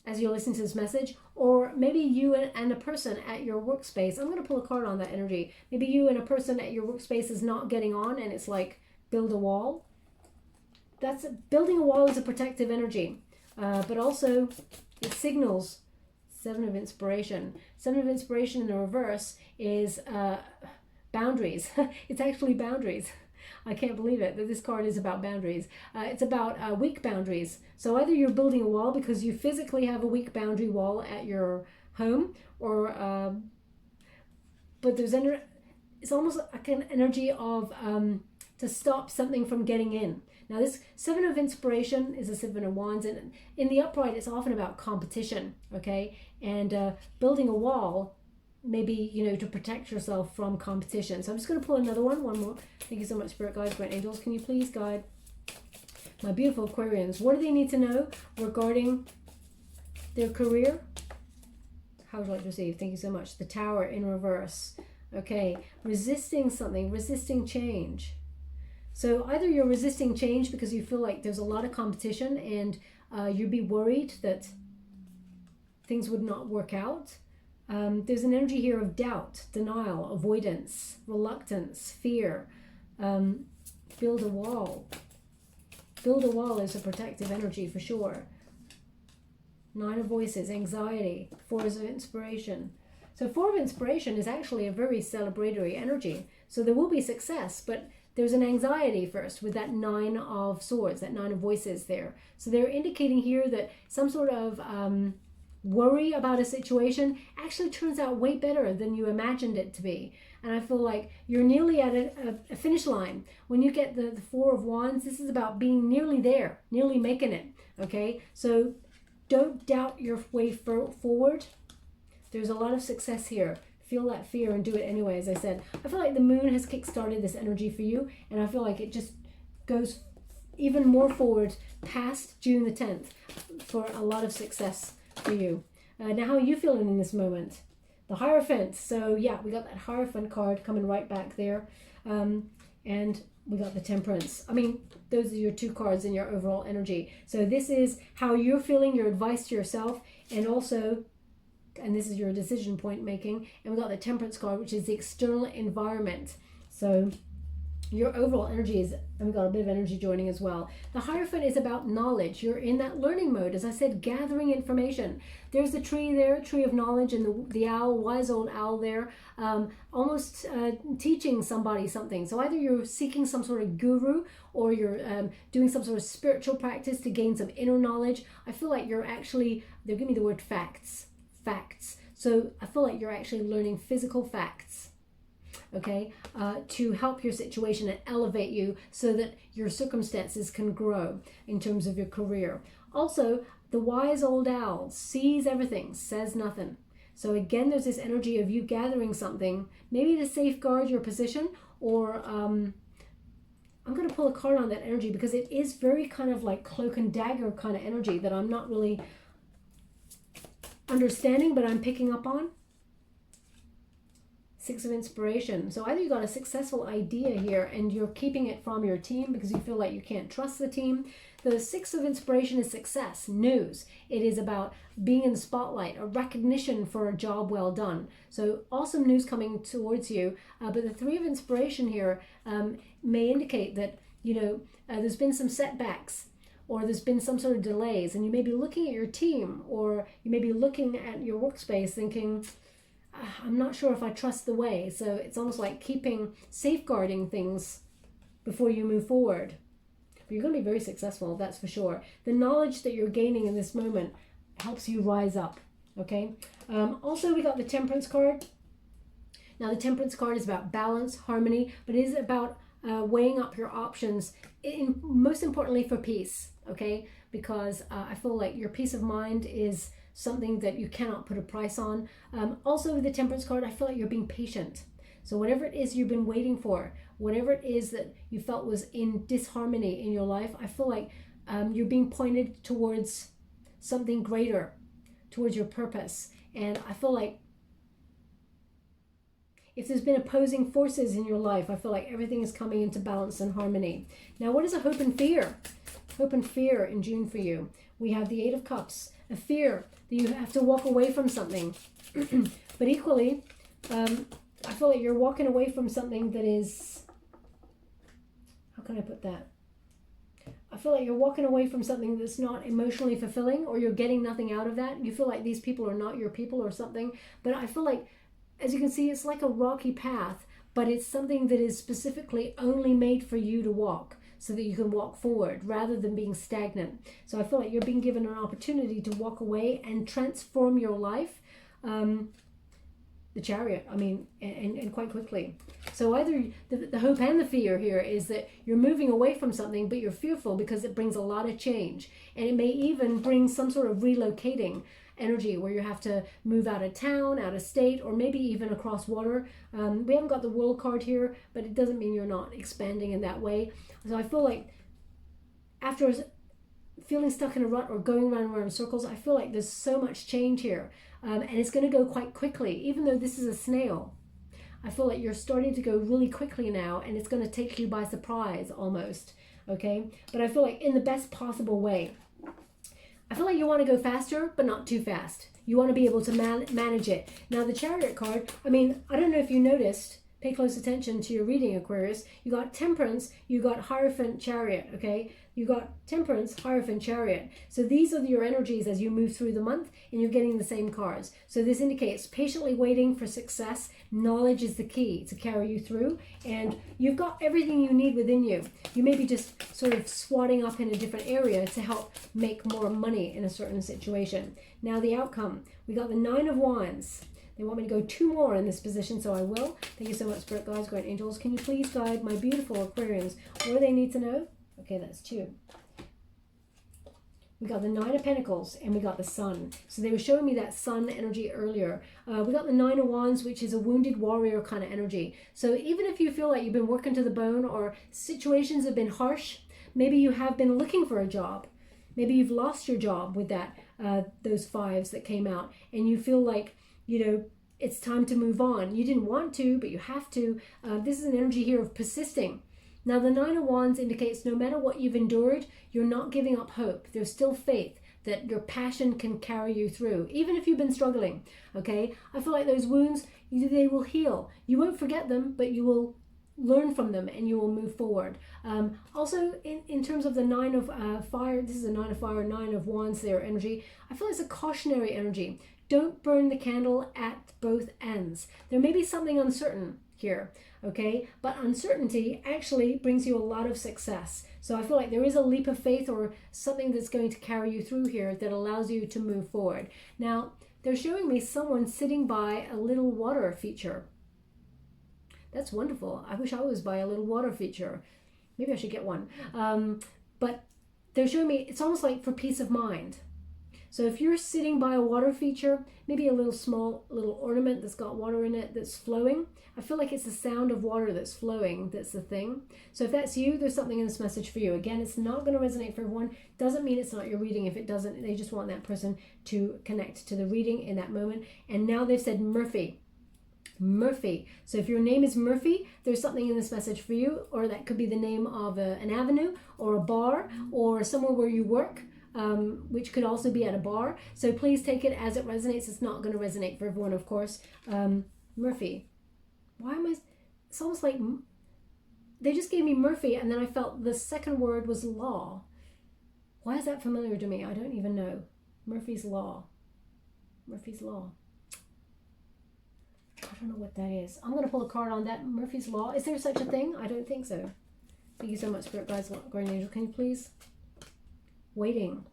as you listen to this message, or maybe you and a person at your workspace. I'm going to pull a card on that energy. Maybe you and a person at your workspace is not getting on and it's like build a wall. That's building a wall is a protective energy, but also it signals Seven of Inspiration. Seven of Inspiration in the reverse is boundaries. It's actually boundaries. I can't believe it that this card is about boundaries. It's about weak boundaries. So either you're building a wall because you physically have a weak boundary wall at your home, or but there's it's almost like an energy of to stop something from getting in. Now this Seven of Inspiration is a Seven of Wands, and in the upright it's often about competition, okay? And building a wall, maybe, to protect yourself from competition. So I'm just going to pull another one more. Thank you so much, Spirit Guides, Great Angels. Can you please guide my beautiful Aquarians? What do they need to know regarding their career? How would you like to receive? Thank you so much. The Tower in reverse. Okay, resisting something, resisting change. So either you're resisting change because you feel like there's a lot of competition and you'd be worried that things would not work out. There's an energy here of doubt, denial, avoidance, reluctance, fear. Build a wall. Build a wall is a protective energy for sure. Nine of Voices, anxiety, Fours of Inspiration. So Four of Inspiration is actually a very celebratory energy. So there will be success, but there's an anxiety first with that Nine of Swords, that Nine of Voices there. So they're indicating here that some sort of worry about a situation actually turns out way better than you imagined it to be. And I feel like you're nearly at a finish line. When you get the Four of Wands, this is about being nearly there, nearly making it, okay? So don't doubt your way forward. There's a lot of success here. Feel that fear and do it anyway, as I said. I feel like the Moon has kick-started this energy for you, and I feel like it just goes even more forward past June the 10th for a lot of success for you. Now, how are you feeling in this moment? The Hierophant. So yeah, we got that Hierophant card coming right back there. and we got the Temperance. I mean, those are your two cards in your overall energy. So this is how you're feeling, your advice to yourself, and also, and this is your decision point making. And we got the Temperance card, which is the external environment. So your overall energy is, and we got a bit of energy joining as well. The Hierophant is about knowledge. You're in that learning mode, as I said, gathering information. There's the tree there, tree of knowledge, and the owl, wise old owl there, almost teaching somebody something. So either you're seeking some sort of guru, or you're doing some sort of spiritual practice to gain some inner knowledge. I feel like you're actually, they're giving me the word facts. So I feel like you're actually learning physical facts, okay, to help your situation and elevate you so that your circumstances can grow in terms of your career. Also, the wise old owl sees everything, says nothing. So again, there's this energy of you gathering something, maybe to safeguard your position, or I'm going to pull a card on that energy because it is very kind of like cloak and dagger kind of energy that I'm not really understanding, but I'm picking up on. Six of Inspiration. So either you got a successful idea here and you're keeping it from your team because you feel like you can't trust the team. The Six of Inspiration is success, news. It is about being in the spotlight, a recognition for a job well done. So awesome news coming towards you. But the Three of Inspiration here may indicate that, you know, there's been some setbacks, or there's been some sort of delays, and you may be looking at your team, or you may be looking at your workspace thinking, I'm not sure if I trust the way. So it's almost like safeguarding things before you move forward. But you're going to be very successful, that's for sure. The knowledge that you're gaining in this moment helps you rise up, okay? Also, we got the Temperance card. Now, the Temperance card is about balance, harmony, but it is about weighing up your options, most importantly for peace, okay? Because I feel like your peace of mind is something that you cannot put a price on. Also with the Temperance card, I feel like you're being patient. So whatever it is you've been waiting for, whatever it is that you felt was in disharmony in your life, I feel like you're being pointed towards something greater, towards your purpose. And I feel like if there's been opposing forces in your life, I feel like everything is coming into balance and harmony. Now, what is a hope and fear? Hope and fear in June for you. We have the Eight of Cups, a fear that you have to walk away from something. But equally, I feel like you're walking away from something that is, how can I put that? I feel like you're walking away from something that's not emotionally fulfilling, or you're getting nothing out of that. You feel like these people are not your people or something. But I feel like, as you can see, it's like a rocky path, but it's something that is specifically only made for you to walk so that you can walk forward rather than being stagnant. So I feel like you're being given an opportunity to walk away and transform your life. The Chariot, I mean, and quite quickly. So either the hope and the fear here is that you're moving away from something, but you're fearful because it brings a lot of change. And it may even bring some sort of relocating energy where you have to move out of town, out of state, or maybe even across water. We haven't got the World card here, but it doesn't mean you're not expanding in that way. So I feel like after feeling stuck in a rut or going around in circles, I feel like there's so much change here. And it's going to go quite quickly, even though this is a snail. I feel like you're starting to go really quickly now, and it's going to take you by surprise almost, okay? But I feel like in the best possible way. I feel like you want to go faster, but not too fast. You want to be able to manage it. Now, the Chariot card, I mean, I don't know if you noticed, pay close attention to your reading, Aquarius. You got Temperance, you got Hierophant, Chariot, okay? You got Temperance, Hierophant, Chariot. So these are your energies as you move through the month, and you're getting the same cards. So this indicates patiently waiting for success. Knowledge is the key to carry you through, and you've got everything you need within you. You may be just sort of swatting up in a different area to help make more money in a certain situation. Now the outcome, we got the Nine of Wands. They want me to go two more in this position, so I will. Thank you so much, Spirit Guides, Guardian Angels. Can you please guide my beautiful Aquarians? What do they need to know? Okay, that's two. We got the Nine of Pentacles, and we got the Sun. So they were showing me that Sun energy earlier. We got the Nine of Wands, which is a wounded warrior kind of energy. So even if you feel like you've been working to the bone, or situations have been harsh, maybe you have been looking for a job. Maybe you've lost your job with that those fives that came out, and you feel like, you know, it's time to move on. You didn't want to, but you have to. This is an energy here of persisting. Now, the Nine of Wands indicates no matter what you've endured, you're not giving up hope. There's still faith that your passion can carry you through, even if you've been struggling, okay? I feel like those wounds, they will heal. You won't forget them, but you will learn from them and you will move forward. Also, in terms of the Nine of Fire, this is a Nine of Fire, Nine of Wands, their energy. I feel it's a cautionary energy. Don't burn the candle at both ends. There may be something uncertain here, okay? But uncertainty actually brings you a lot of success. So I feel like there is a leap of faith or something that's going to carry you through here that allows you to move forward. Now, they're showing me someone sitting by a little water feature. That's wonderful. I wish I was by a little water feature. Maybe I should get one. But they're showing me, it's almost like for peace of mind. So if you're sitting by a water feature, maybe a little small little ornament that's got water in it that's flowing, I feel like it's the sound of water that's flowing that's the thing. So if that's you, there's something in this message for you. Again, it's not going to resonate for everyone. Doesn't mean it's not your reading. If it doesn't, they just want that person to connect to the reading in that moment. And now they've said Murphy. Murphy. So if your name is Murphy, there's something in this message for you, or that could be the name of an avenue or a bar or somewhere where you work. Which could also be at a bar. So please take it as it resonates. It's not going to resonate for everyone, of course. Murphy. Why am I... It's almost like... They just gave me Murphy, and then I felt the second word was law. Why is that familiar to me? I don't even know. Murphy's Law. Murphy's Law. I don't know what that is. I'm going to pull a card on that. Murphy's Law. Is there such a thing? I don't think so. Thank you so much, Spirit Guides, Guardian Angel. Can you please... Waiting.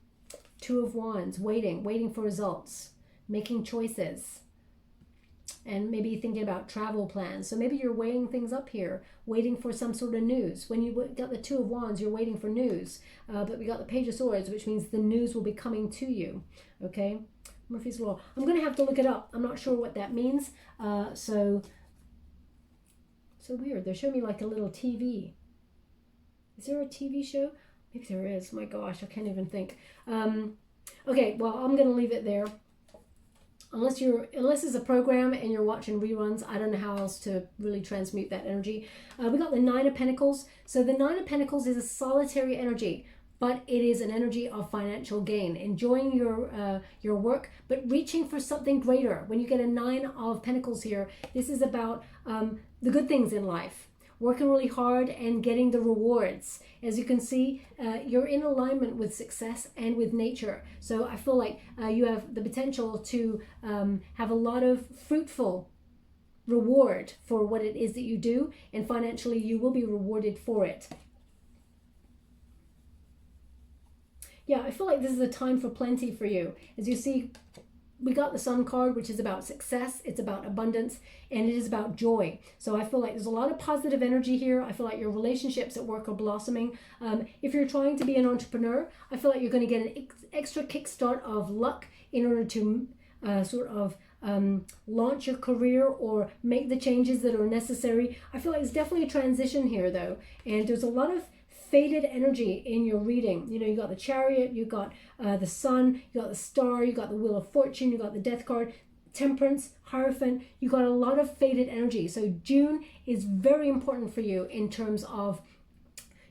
Two of Wands. Waiting for results. Making choices. And maybe thinking about travel plans. So maybe you're weighing things up here. Waiting for some sort of news. When you got the Two of Wands, you're waiting for news. But we got the Page of Swords, which means the news will be coming to you. Okay? Murphy's Law. I'm going to have to look it up. I'm not sure what that means. So weird. They're showing me like a little TV. Is there a TV show? Maybe there is. My gosh, I can't even think. Okay, well, I'm going to leave it there. Unless it's a program and you're watching reruns, I don't know how else to really transmute that energy. We got the Nine of Pentacles. So the Nine of Pentacles is a solitary energy, but it is an energy of financial gain, enjoying your work, but reaching for something greater. When you get a Nine of Pentacles here, this is about the good things in life. Working really hard and getting the rewards. As you can see, you're in alignment with success and with nature. So I feel like you have the potential to have a lot of fruitful reward for what it is that you do, and financially you will be rewarded for it. Yeah, I feel like this is a time for plenty for you. As you see, we got the Sun card, which is about success, it's about abundance, and it is about joy. So I feel like there's a lot of positive energy here. I feel like your relationships at work are blossoming. If you're trying to be an entrepreneur, I feel like you're going to get an extra kickstart of luck in order to launch your career or make the changes that are necessary. I feel like it's definitely a transition here, though, and there's a lot of faded energy in your reading. You know, you got the Chariot, you got the Sun, you got the Star, you got the Wheel of Fortune, you got the Death card, Temperance, Hierophant. You got a lot of faded energy. So June is very important for you in terms of,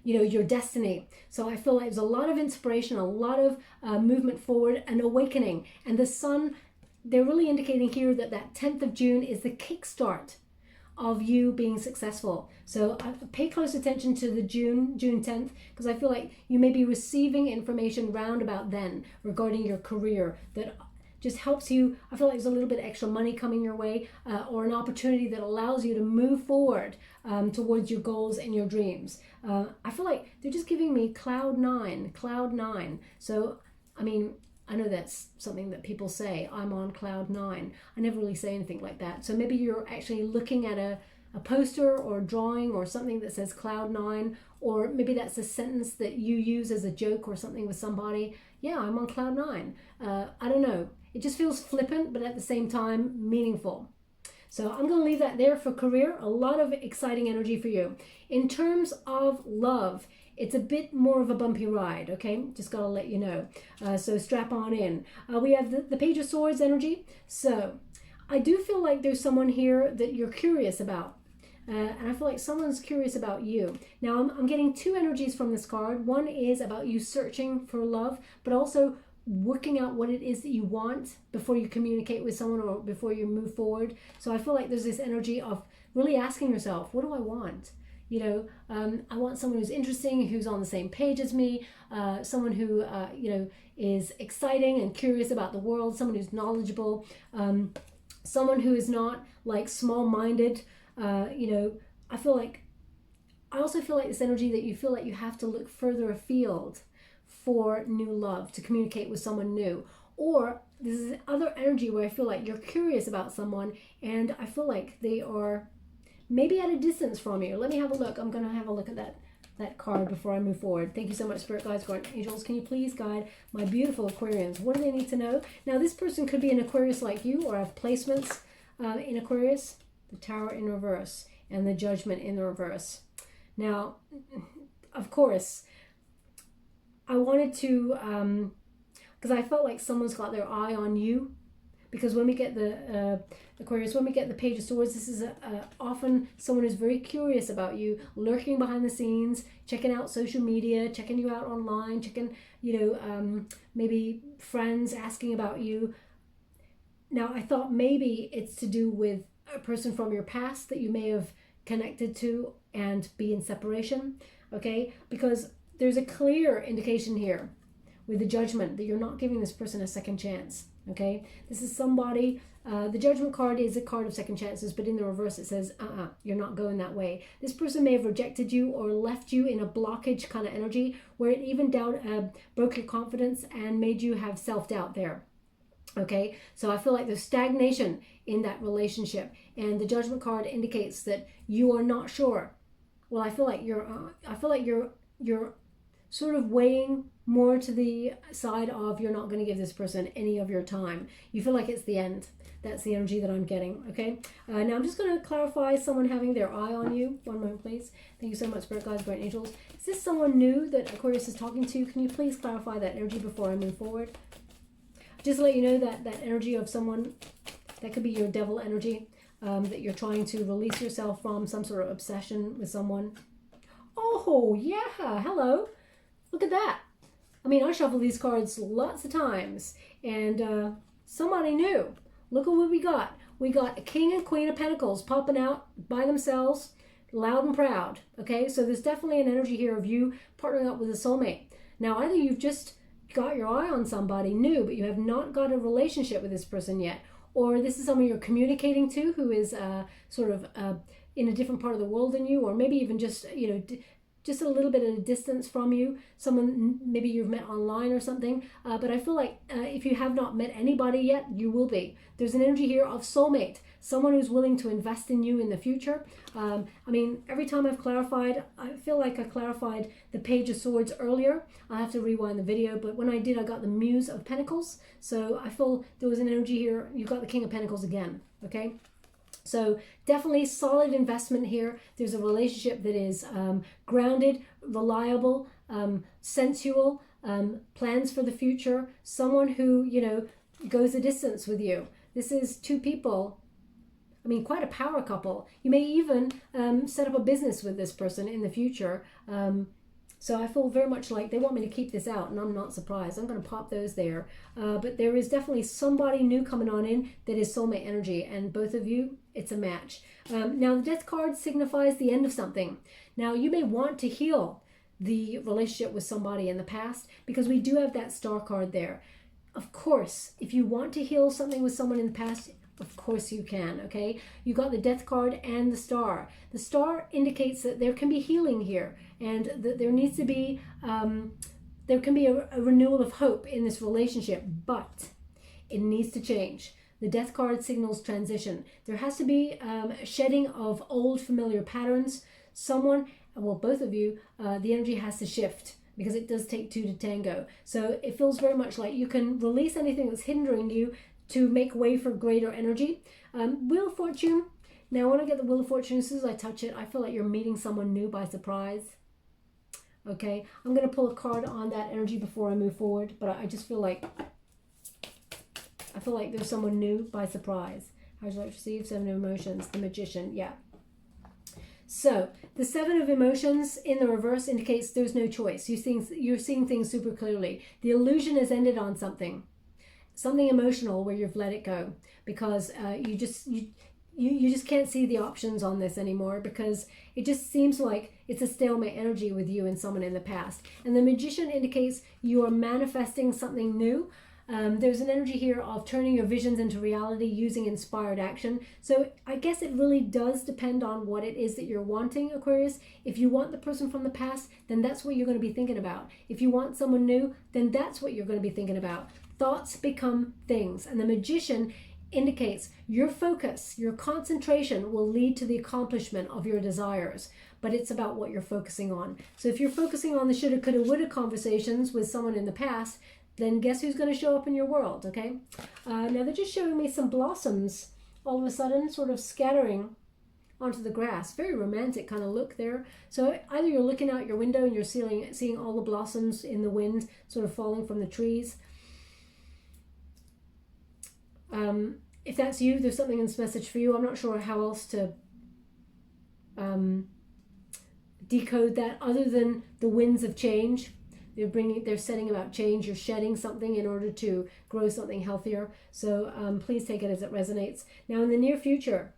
you know, your destiny. So I feel like there's a lot of inspiration, a lot of movement forward, and awakening. And the Sun, they're really indicating here that that 10th of June is the kickstart of you being successful. So pay close attention to the June 10th, because I feel like you may be receiving information round about then regarding your career that just helps you. I feel like there's a little bit extra money coming your way, or an opportunity that allows you to move forward towards your goals and your dreams. I feel like they're just giving me cloud nine. So, I mean, I know that's something that people say, I'm on cloud nine. I never really say anything like that. So maybe you're actually looking at a poster or a drawing or something that says cloud nine, or maybe that's a sentence that you use as a joke or something with somebody. Yeah, I'm on cloud nine. I don't know. It just feels flippant, but at the same time, meaningful. So I'm going to leave that there for career. A lot of exciting energy for you. In terms of love, it's a bit more of a bumpy ride, okay? Just got to let you know. So strap on in. We have the Page of Swords energy. So I do feel like there's someone here that you're curious about. and I feel like someone's curious about you. Now, I'm getting two energies from this card. One is about you searching for love, but also working out what it is that you want before you communicate with someone or before you move forward. So I feel like there's this energy of really asking yourself, what do I want? You know, I want someone who's interesting, who's on the same page as me, someone who, you know, is exciting and curious about the world, someone who's knowledgeable, someone who is not like small-minded. You know, I also feel like this energy that you feel like you have to look further afield for new love, to communicate with someone new. Or this is other energy where I feel like you're curious about someone and I feel like they are maybe at a distance from you. Let me have a look. I'm going to have a look at that card before I move forward. Thank you so much, Spirit Guides, Guardian Angels. Can you please guide my beautiful Aquarians? What do they need to know? Now, this person could be an Aquarius like you or have placements in Aquarius. The Tower in reverse and the Judgment in the reverse. Now, of course, I wanted to, because I felt like someone's got their eye on you. Because when we get the Aquarius, when we get the Page of Swords, this is often someone who's very curious about you, lurking behind the scenes, checking out social media, checking you out online, checking, you know, maybe friends asking about you. Now, I thought maybe it's to do with a person from your past that you may have connected to and be in separation, okay? Because there's a clear indication here with the Judgment that you're not giving this person a second chance, okay? This is somebody, the Judgment card is a card of second chances, but in the reverse it says, you're not going that way. This person may have rejected you or left you in a blockage kind of energy where it even broke your confidence and made you have self-doubt there. Okay, so I feel like there's stagnation in that relationship, and the Judgment card indicates that you are not sure. Well, I feel like you're sort of weighing more to the side of you're not going to give this person any of your time. You feel like it's the end. That's the energy that I'm getting. Okay, now I'm just going to clarify someone having their eye on you. One moment, please. Thank you so much, Spirit Guides, Guardian Angels. Is this someone new that Aquarius is talking to? Can you please clarify that energy before I move forward? Just to let you know that that energy of someone, that could be your devil energy, that you're trying to release yourself from, some sort of obsession with someone. Oh, yeah. Hello. Look at that. I mean, I shuffle these cards lots of times. And somebody new. Look at what we got. We got a King and Queen of Pentacles popping out by themselves, loud and proud. Okay, so there's definitely an energy here of you partnering up with a soulmate. Now, either you've just got your eye on somebody new, but you have not got a relationship with this person yet, or this is someone you're communicating to who is sort of in a different part of the world than you, or maybe even just, you know, just a little bit at a distance from you, someone maybe you've met online or something, but I feel like if you have not met anybody yet, you will be. There's an energy here of soulmate, someone who's willing to invest in you in the future. I mean, every time I've clarified, I feel like I clarified the Page of Swords earlier. I'll have to rewind the video, but when I did, I got the Muse of Pentacles, so I feel there was an energy here. You've got the King of Pentacles again, okay? So definitely solid investment here. There's a relationship that is grounded, reliable, sensual, plans for the future, someone who, you know, goes a distance with you. This is two people, I mean, quite a power couple. You may even set up a business with this person in the future. So I feel very much like they want me to keep this out, and I'm not surprised. I'm going to pop those there. But there is definitely somebody new coming on in that is soulmate energy, and both of you, it's a match. Now, the Death card signifies the end of something. Now, you may want to heal the relationship with somebody in the past, because we do have that Star card there. Of course, if you want to heal something with someone in the past, of course you can, okay? You got the Death card and the Star. The Star indicates that there can be healing here, and that there needs to be, there can be a renewal of hope in this relationship, but it needs to change. The Death card signals transition. There has to be shedding of old familiar patterns. Someone, well, both of you, the energy has to shift, because it does take two to tango. So it feels very much like you can release anything that's hindering you to make way for greater energy. Wheel of Fortune. Now, when I get the Wheel of Fortune, as soon as I touch it, I feel like you're meeting someone new by surprise. Okay, I'm going to pull a card on that energy before I move forward, but I just feel like, there's someone new by surprise. How would you like to receive? Seven of Emotions, the Magician, yeah. So the Seven of Emotions in the reverse indicates there's no choice. You're seeing things super clearly. The illusion has ended on something emotional where you've let it go, because you just can't see the options on this anymore, because it just seems like it's a stalemate energy with you and someone in the past. And the Magician indicates you are manifesting something new. There's an energy here of turning your visions into reality using inspired action. So I guess it really does depend on what it is that you're wanting, Aquarius. If you want the person from the past, then that's what you're going to be thinking about. If you want someone new, then that's what you're going to be thinking about. Thoughts become things. And the Magician indicates your focus, your concentration will lead to the accomplishment of your desires, but it's about what you're focusing on. So if you're focusing on the shoulda, coulda, woulda conversations with someone in the past, then guess who's going to show up in your world, okay? Now they're just showing me some blossoms all of a sudden sort of scattering onto the grass. Very romantic kind of look there. So either you're looking out your window and you're seeing all the blossoms in the wind sort of falling from the trees. If that's you, there's something in this message for you. I'm not sure how else to decode that other than the winds of change. They're setting about change. You're shedding something in order to grow something healthier. So please take it as it resonates. Now in the near future,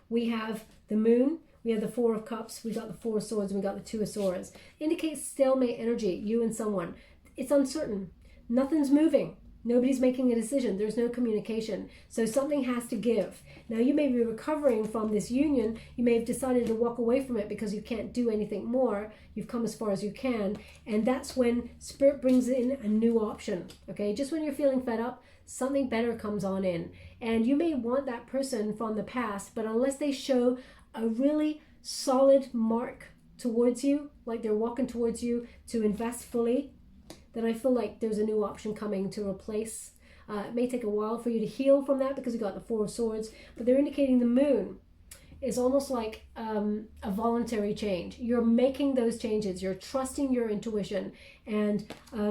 we have the moon, we have the Four of Cups, we got the Four of Swords, and we got the Two of Swords. Indicates stalemate energy, you and someone. It's uncertain. Nothing's moving. Nobody's making a decision. There's no communication. So something has to give. Now you may be recovering from this union. You may have decided to walk away from it because you can't do anything more. You've come as far as you can. And that's when Spirit brings in a new option. Okay, just when you're feeling fed up, something better comes on in. And you may want that person from the past, but unless they show a really solid mark towards you, like they're walking towards you to invest fully, then I feel like there's a new option coming to replace. It may take a while for you to heal from that because you got the Four of Swords, but they're indicating the moon is almost like a voluntary change. You're making those changes. You're trusting your intuition, and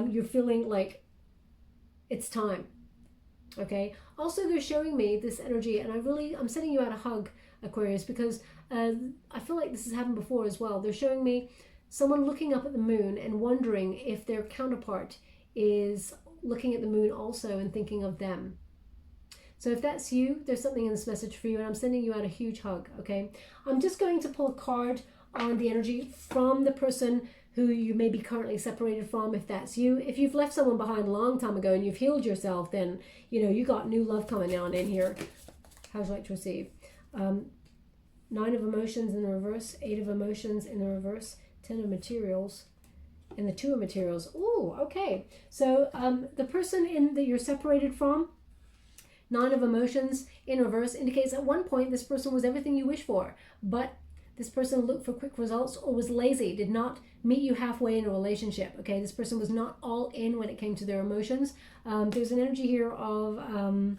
you're feeling like it's time. Okay. Also, they're showing me this energy, and I'm sending you out a hug, Aquarius, because I feel like this has happened before as well. They're showing me someone looking up at the moon and wondering if their counterpart is looking at the moon also and thinking of them. So if that's you, there's something in this message for you, and I'm sending you out a huge hug, okay? I'm just going to pull a card on the energy from the person who you may be currently separated from, if that's you. If you've left someone behind a long time ago and you've healed yourself, then, you know, you got new love coming on in here. How would you like to receive? Nine of Emotions in the reverse, Eight of Emotions in the reverse, Ten of Materials, and the Two of Materials. Ooh, okay. So the person that you're separated from, Nine of Emotions in reverse, indicates at one point this person was everything you wish for, but this person looked for quick results or was lazy, did not meet you halfway in a relationship. Okay, this person was not all in when it came to their emotions. There's an energy here of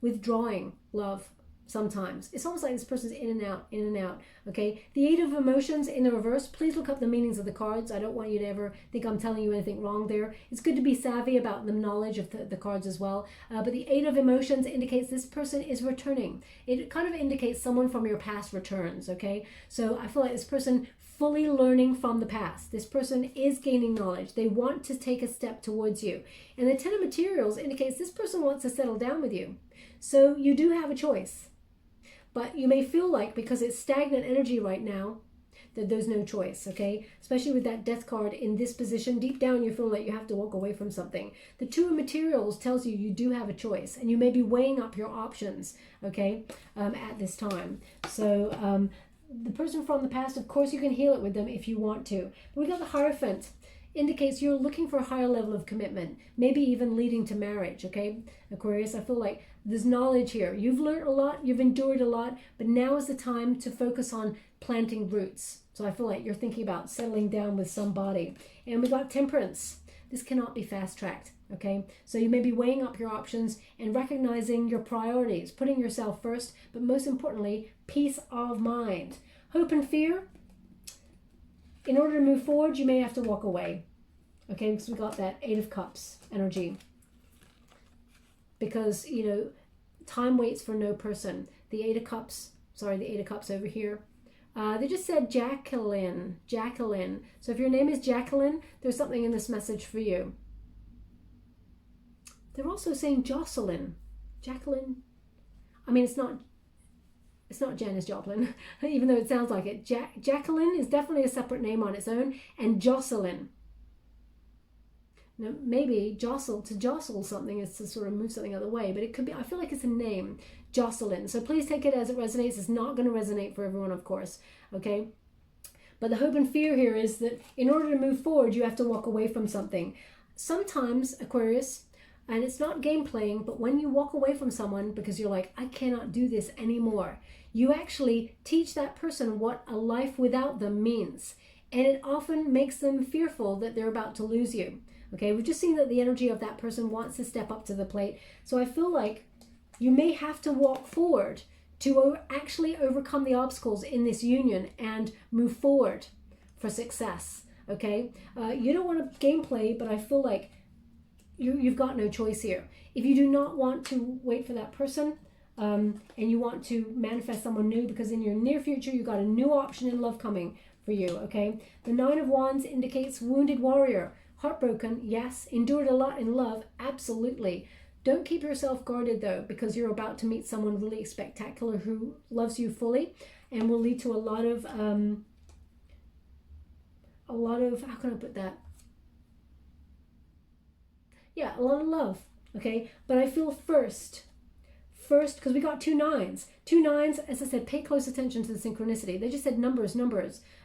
withdrawing love. Sometimes it's almost like this person's in and out. Okay, the Eight of Emotions in the reverse. Please look up the meanings of the cards. I don't want you to ever think I'm telling you anything wrong there. It's good to be savvy about the knowledge of the cards as well. But the Eight of Emotions indicates this person is returning. It kind of indicates someone from your past returns. Okay, so I feel like this person fully learning from the past. This person is gaining knowledge. They want to take a step towards you. And the Ten of Materials indicates this person wants to settle down with you. So you do have a choice. But you may feel like, because it's stagnant energy right now, that there's no choice, okay? Especially with that Death card in this position, deep down you feel like you have to walk away from something. The Two of Materials tells you you do have a choice, and you may be weighing up your options, okay, at this time. So the person from the past, of course, you can heal it with them if you want to. But we got the Hierophant. Indicates you're looking for a higher level of commitment, maybe even leading to marriage, okay? Aquarius, I feel like there's knowledge here. You've learned a lot, you've endured a lot, but now is the time to focus on planting roots. So I feel like you're thinking about settling down with somebody. And we got Temperance. This cannot be fast-tracked, okay? So you may be weighing up your options and recognizing your priorities, putting yourself first, but most importantly, peace of mind. Hope and fear. In order to move forward, you may have to walk away. Okay, because we got that Eight of Cups energy. Because, you know, time waits for no person. The Eight of Cups sorry, the Eight of Cups over here. They just said Jacqueline. Jacqueline. So if your name is Jacqueline, there's something in this message for you. They're also saying Jocelyn. Jacqueline. I mean, it's not Janis Joplin, even though it sounds like it. Jacqueline is definitely a separate name on its own, and Jocelyn. Now, maybe to jostle something is to sort of move something out of the way, but it could be, I feel like it's a name, Jocelyn. So please take it as it resonates. It's not going to resonate for everyone, of course, okay? But the hope and fear here is that in order to move forward, you have to walk away from something. Sometimes, Aquarius, and it's not game playing, but when you walk away from someone because you're like, I cannot do this anymore, you actually teach that person what a life without them means. And it often makes them fearful that they're about to lose you. Okay, we've just seen that the energy of that person wants to step up to the plate. So I feel like you may have to walk forward to actually overcome the obstacles in this union and move forward for success. Okay, you don't want to game play, but I feel like you've got no choice here. If you do not want to wait for that person, and you want to manifest someone new, because in your near future you've got a new option in love coming for you, okay? The Nine of Wands indicates wounded warrior. Heartbroken, yes. Endured a lot in love, absolutely. Don't keep yourself guarded though, because you're about to meet someone really spectacular who loves you fully and will lead to a lot of, how can I put that? Yeah, a lot of love, okay? But I feel first, because we got two nines. Two nines, as I said, pay close attention to the synchronicity. They just said numbers.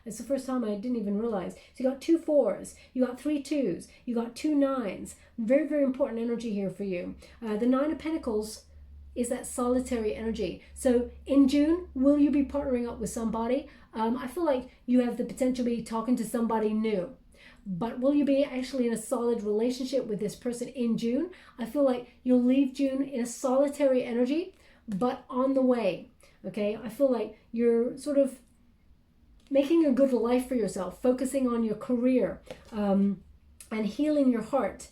It's the first time I didn't even realize. So you got 2 4s, you got 3 2s, you got 2 9s. Very, very important energy here for you. The Nine of Pentacles is that solitary energy. So in June, will you be partnering up with somebody? I feel like you have the potential to be talking to somebody new. But will you be actually in a solid relationship with this person in June? I feel like you'll leave June in a solitary energy, but on the way, okay? I feel like you're sort of making a good life for yourself, focusing on your career, and healing your heart.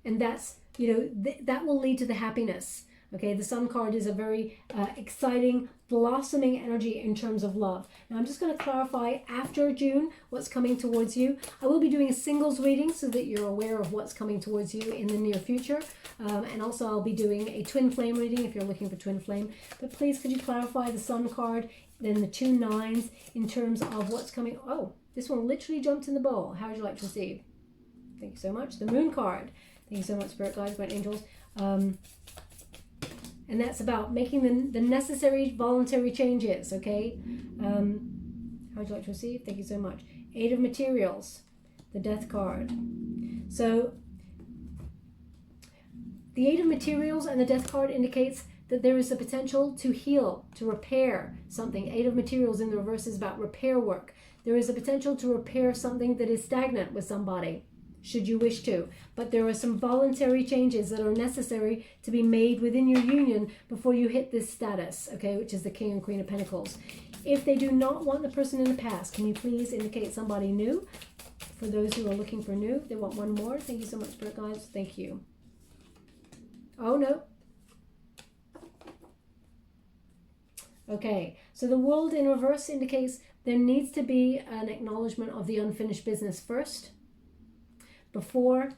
And that's, that will lead to the happiness. Okay, the Sun card is a very exciting, blossoming energy in terms of love. Now, I'm just going to clarify after June what's coming towards you. I will be doing a singles reading so that you're aware of what's coming towards you in the near future. And also I'll be doing a twin flame reading if you're looking for twin flame. But please, could you clarify the Sun card, then the 2 9s in terms of what's coming? Oh, this one literally jumped in the bowl. How would you like to receive? Thank you so much. The Moon card. Thank you so much, Spirit Guides, Guardian Angels. And that's about making the necessary voluntary changes, okay? How would you like to receive? Thank you so much. 8 of Materials, the Death card. So the 8 of Materials and the Death card indicates that there is the potential to heal, to repair something. 8 of Materials in the reverse is about repair work. There is a potential to repair something that is stagnant with somebody, should you wish to. But there are some voluntary changes that are necessary to be made within your union before you hit this status, okay, which is the King and Queen of Pentacles. If they do not want the person in the past, can you please indicate somebody new? For those who are looking for new, they want one more. Thank you so much, Spirit Guides. Thank you. Oh, no. Okay, so the World in reverse indicates there needs to be an acknowledgement of the unfinished business first, before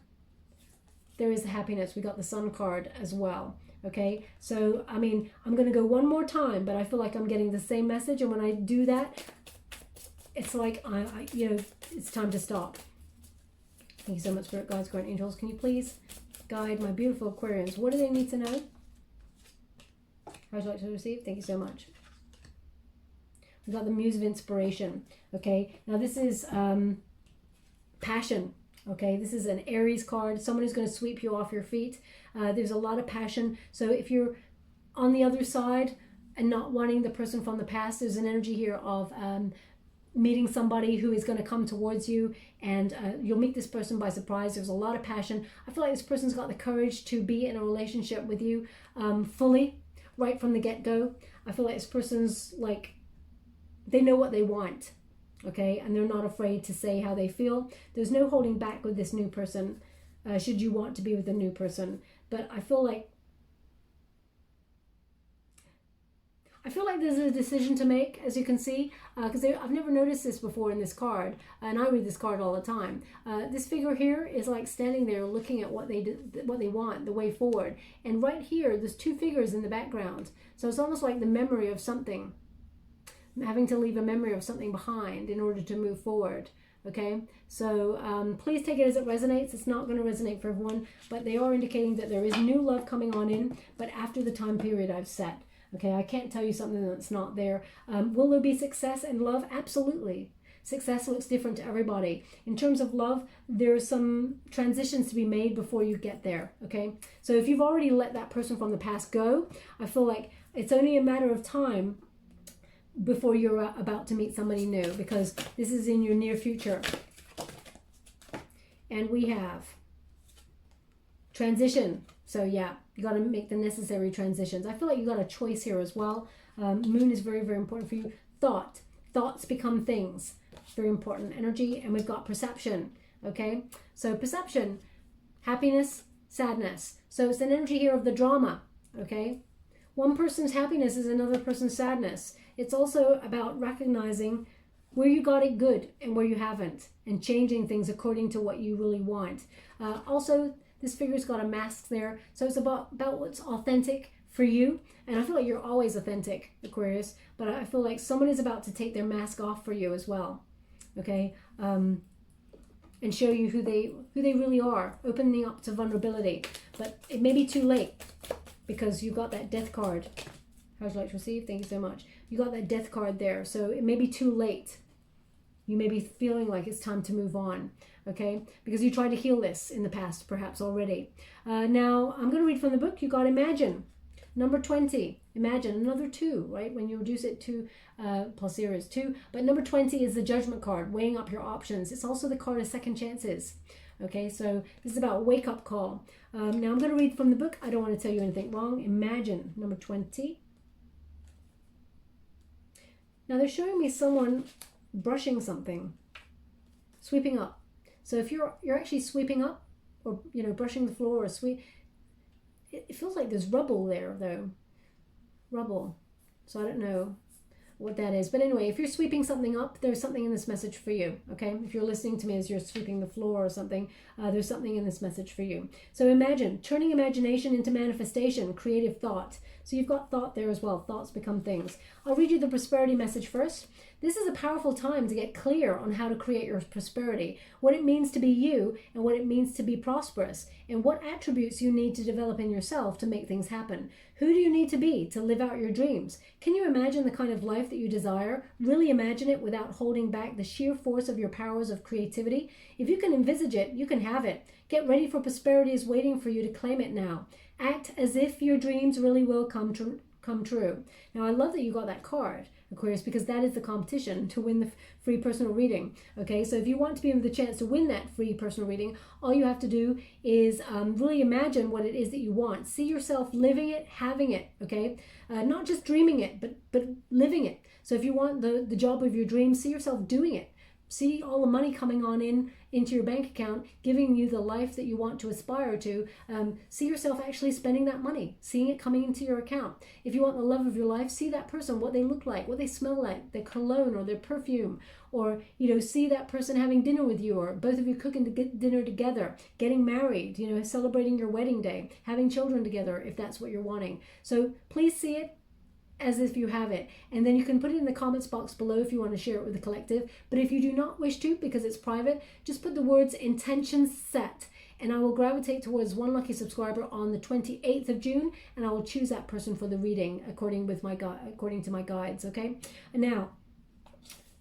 there is the happiness. We got the Sun card as well. Okay, so I mean, I'm going to go one more time, but I feel like I'm getting the same message, and when I do that, it's like it's time to stop. Thank you so much, Spirit Guides, Guardian Angels. Can you please guide my beautiful Aquarians? What do they need to know? How would you like to receive? Thank you so much. We've got the Muse of Inspiration. Okay, now this is passion. Okay, this is an Aries card, someone who's going to sweep you off your feet. There's a lot of passion. So if you're on the other side and not wanting the person from the past, there's an energy here of meeting somebody who is going to come towards you, and you'll meet this person by surprise. There's a lot of passion. I feel like this person's got the courage to be in a relationship with you fully, right from the get-go. I feel like this person's like, they know what they want. Okay, and they're not afraid to say how they feel. There's no holding back with this new person, should you want to be with a new person. But I feel like I feel like there's a decision to make, as you can see, because I've never noticed this before in this card, and I read this card all the time. This figure here is like standing there looking at what they want, the way forward. And right here, there's two figures in the background. So it's almost like the memory of something, having to leave a memory of something behind in order to move forward. Okay, so please take it as it resonates. It's not going to resonate for everyone, but they are indicating that there is new love coming on in, but after the time period I've set. Okay, I can't tell you something that's not there. Will there be success and love? Absolutely. Success looks different to everybody. In terms of love, there's some transitions to be made before you get there. Okay, so if you've already let that person from the past go, I feel like it's only a matter of time before you're about to meet somebody new, because this is in your near future. And we have transition. So yeah, you got to make the necessary transitions. I feel like you got a choice here as well. Moon is very, very important for you. Thoughts become things. Very important energy. And we've got perception. Okay, so perception, happiness, sadness. So it's an energy here of the drama. Okay, one person's happiness is another person's sadness. It's also about recognizing where you got it good and where you haven't, and changing things according to what you really want. Also, this figure's got a mask there, so it's about what's authentic for you. And I feel like you're always authentic, Aquarius, but I feel like someone is about to take their mask off for you as well. Okay, and show you who they really are, opening up to vulnerability. But it may be too late, because you got that death card. How would you like to receive? Thank you so much. You got that death card there, so it may be too late. You may be feeling like it's time to move on, okay? Because you tried to heal this in the past, perhaps already. Now, I'm going to read from the book. You got Imagine, number 20. Imagine, another 2, right? When you reduce it to plus 0 is 2. But number 20 is the Judgment card, weighing up your options. It's also the card of second chances. Okay, so this is about wake-up call. Now, I'm going to read from the book. I don't want to tell you anything wrong. Imagine, number 20. Now, they're showing me someone brushing something, sweeping up. So if you're actually sweeping up, or brushing the floor, or it feels like there's rubble there though. Rubble. So I don't know what that is, but anyway, if you're sweeping something up, there's something in this message for you. Okay, if you're listening to me as you're sweeping the floor or something, there's something in this message for you. So imagine, turning imagination into manifestation, creative thought. So you've got thought there as well. Thoughts become things. I'll read you the prosperity message first. This is a powerful time to get clear on how to create your prosperity, what it means to be you, and what it means to be prosperous, and what attributes you need to develop in yourself to make things happen. Who do you need to be to live out your dreams? Can you imagine the kind of life that you desire? Really imagine it without holding back the sheer force of your powers of creativity? If you can envisage it, you can have it. Get ready, for prosperity is waiting for you to claim it now. Act as if your dreams really will come true. Now, I love that you got that card, Aquarius, because that is the competition to win the free personal reading. Okay, so if you want to be given the chance to win that free personal reading, all you have to do is really imagine what it is that you want. See yourself living it, having it. Okay, not just dreaming it, but living it. So if you want the job of your dreams, see yourself doing it. See all the money coming on into your bank account, giving you the life that you want to aspire to. See yourself actually spending that money, seeing it coming into your account. If you want the love of your life, see that person, what they look like, what they smell like, their cologne or their perfume, or see that person having dinner with you, or both of you cooking dinner together, getting married, celebrating your wedding day, having children together if that's what you're wanting. So please see it as if you have it, and then you can put it in the comments box below if you want to share it with the collective. But if you do not wish to, because it's private, just put the words intentions set, and I will gravitate towards one lucky subscriber on the 28th of June, and I will choose that person for the reading according to my guides. Okay, and now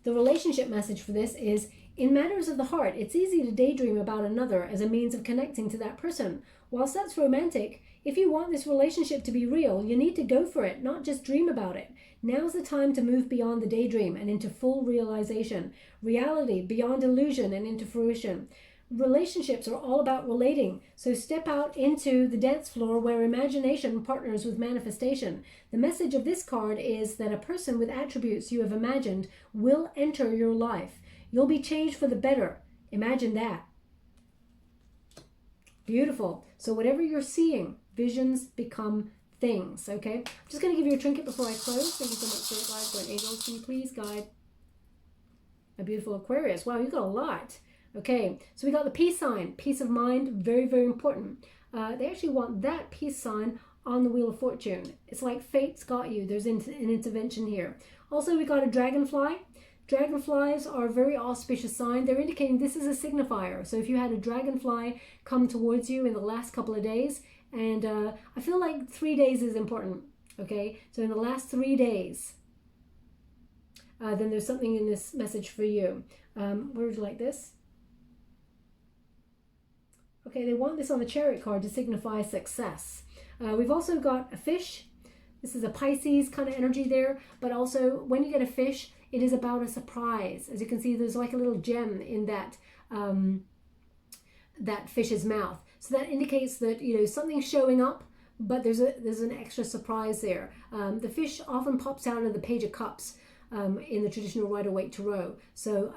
the relationship message for this is: in matters of the heart, it's easy to daydream about another as a means of connecting to that person. Whilst that's romantic, if you want this relationship to be real, you need to go for it, not just dream about it. Now's the time to move beyond the daydream and into full realization, reality beyond illusion and into fruition. Relationships are all about relating, so step out into the dance floor where imagination partners with manifestation. The message of this card is that a person with attributes you have imagined will enter your life. You'll be changed for the better. Imagine that. Beautiful. So whatever you're seeing, visions become things, okay? I'm just going to give you a trinket before I close. Thank you so much, Spirit Guides, Guardian Angels. Can you please guide a beautiful Aquarius? Wow, you've got a lot. Okay, so we got the peace sign. Peace of mind, very, very important. They actually want that peace sign on the Wheel of Fortune. It's like fate's got you. There's an intervention here. Also, we got a dragonfly. Dragonflies are a very auspicious sign. They're indicating this is a signifier. So if you had a dragonfly come towards you in the last couple of days, and I feel like 3 days is important, okay? So in the last 3 days, then there's something in this message for you. Where would you like this? Okay, they want this on the Chariot card to signify success. We've also got a fish. This is a Pisces kind of energy there, but also when you get a fish, it is about a surprise. As you can see, there's like a little gem in that that fish's mouth. So that indicates that, you know, something's showing up, but there's an extra surprise there. The fish often pops out of the Page of Cups in the traditional Rider-Waite Tarot. So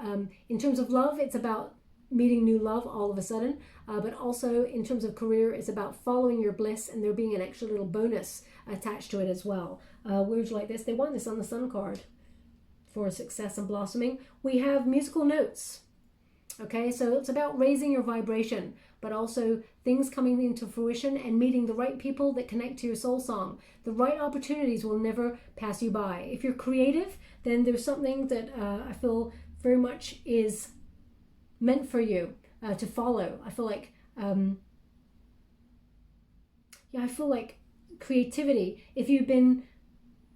in terms of love, it's about meeting new love all of a sudden, but also in terms of career, it's about following your bliss and there being an extra little bonus attached to it as well. Words like this, they want this on the Sun card for success and blossoming. We have musical notes. Okay, so it's about raising your vibration, but also things coming into fruition and meeting the right people that connect to your soul song. The right opportunities will never pass you by. If you're creative, then there's something that I feel very much is meant for you to follow. I feel like, I feel like creativity, if you've been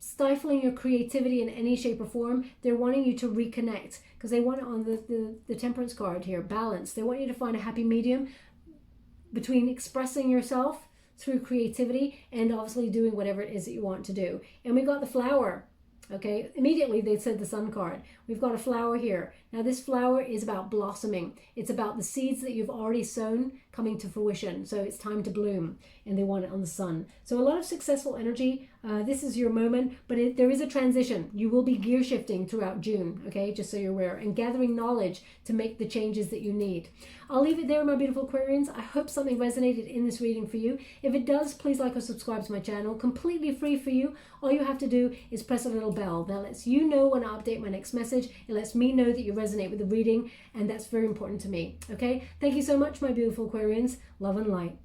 stifling your creativity in any shape or form, they're wanting you to reconnect, because they want it on the Temperance card here, balance. They want you to find a happy medium between expressing yourself through creativity and obviously doing whatever it is that you want to do. And we got the flower. Okay, immediately they said the Sun card. We've got a flower here. Now this flower is about blossoming. It's about the seeds that you've already sown coming to fruition. So it's time to bloom, and they want it on the Sun. So a lot of successful energy. This is your moment, but there is a transition. You will be gear shifting throughout June, okay, just so you're aware, and gathering knowledge to make the changes that you need. I'll leave it there, my beautiful Aquarians. I hope something resonated in this reading for you. If it does, please like or subscribe to my channel. Completely free for you. All you have to do is press a little bell. That lets you know when I update my next message. It lets me know that you resonate with the reading, and that's very important to me. Okay? Thank you so much, my beautiful Aquarians. Love and light.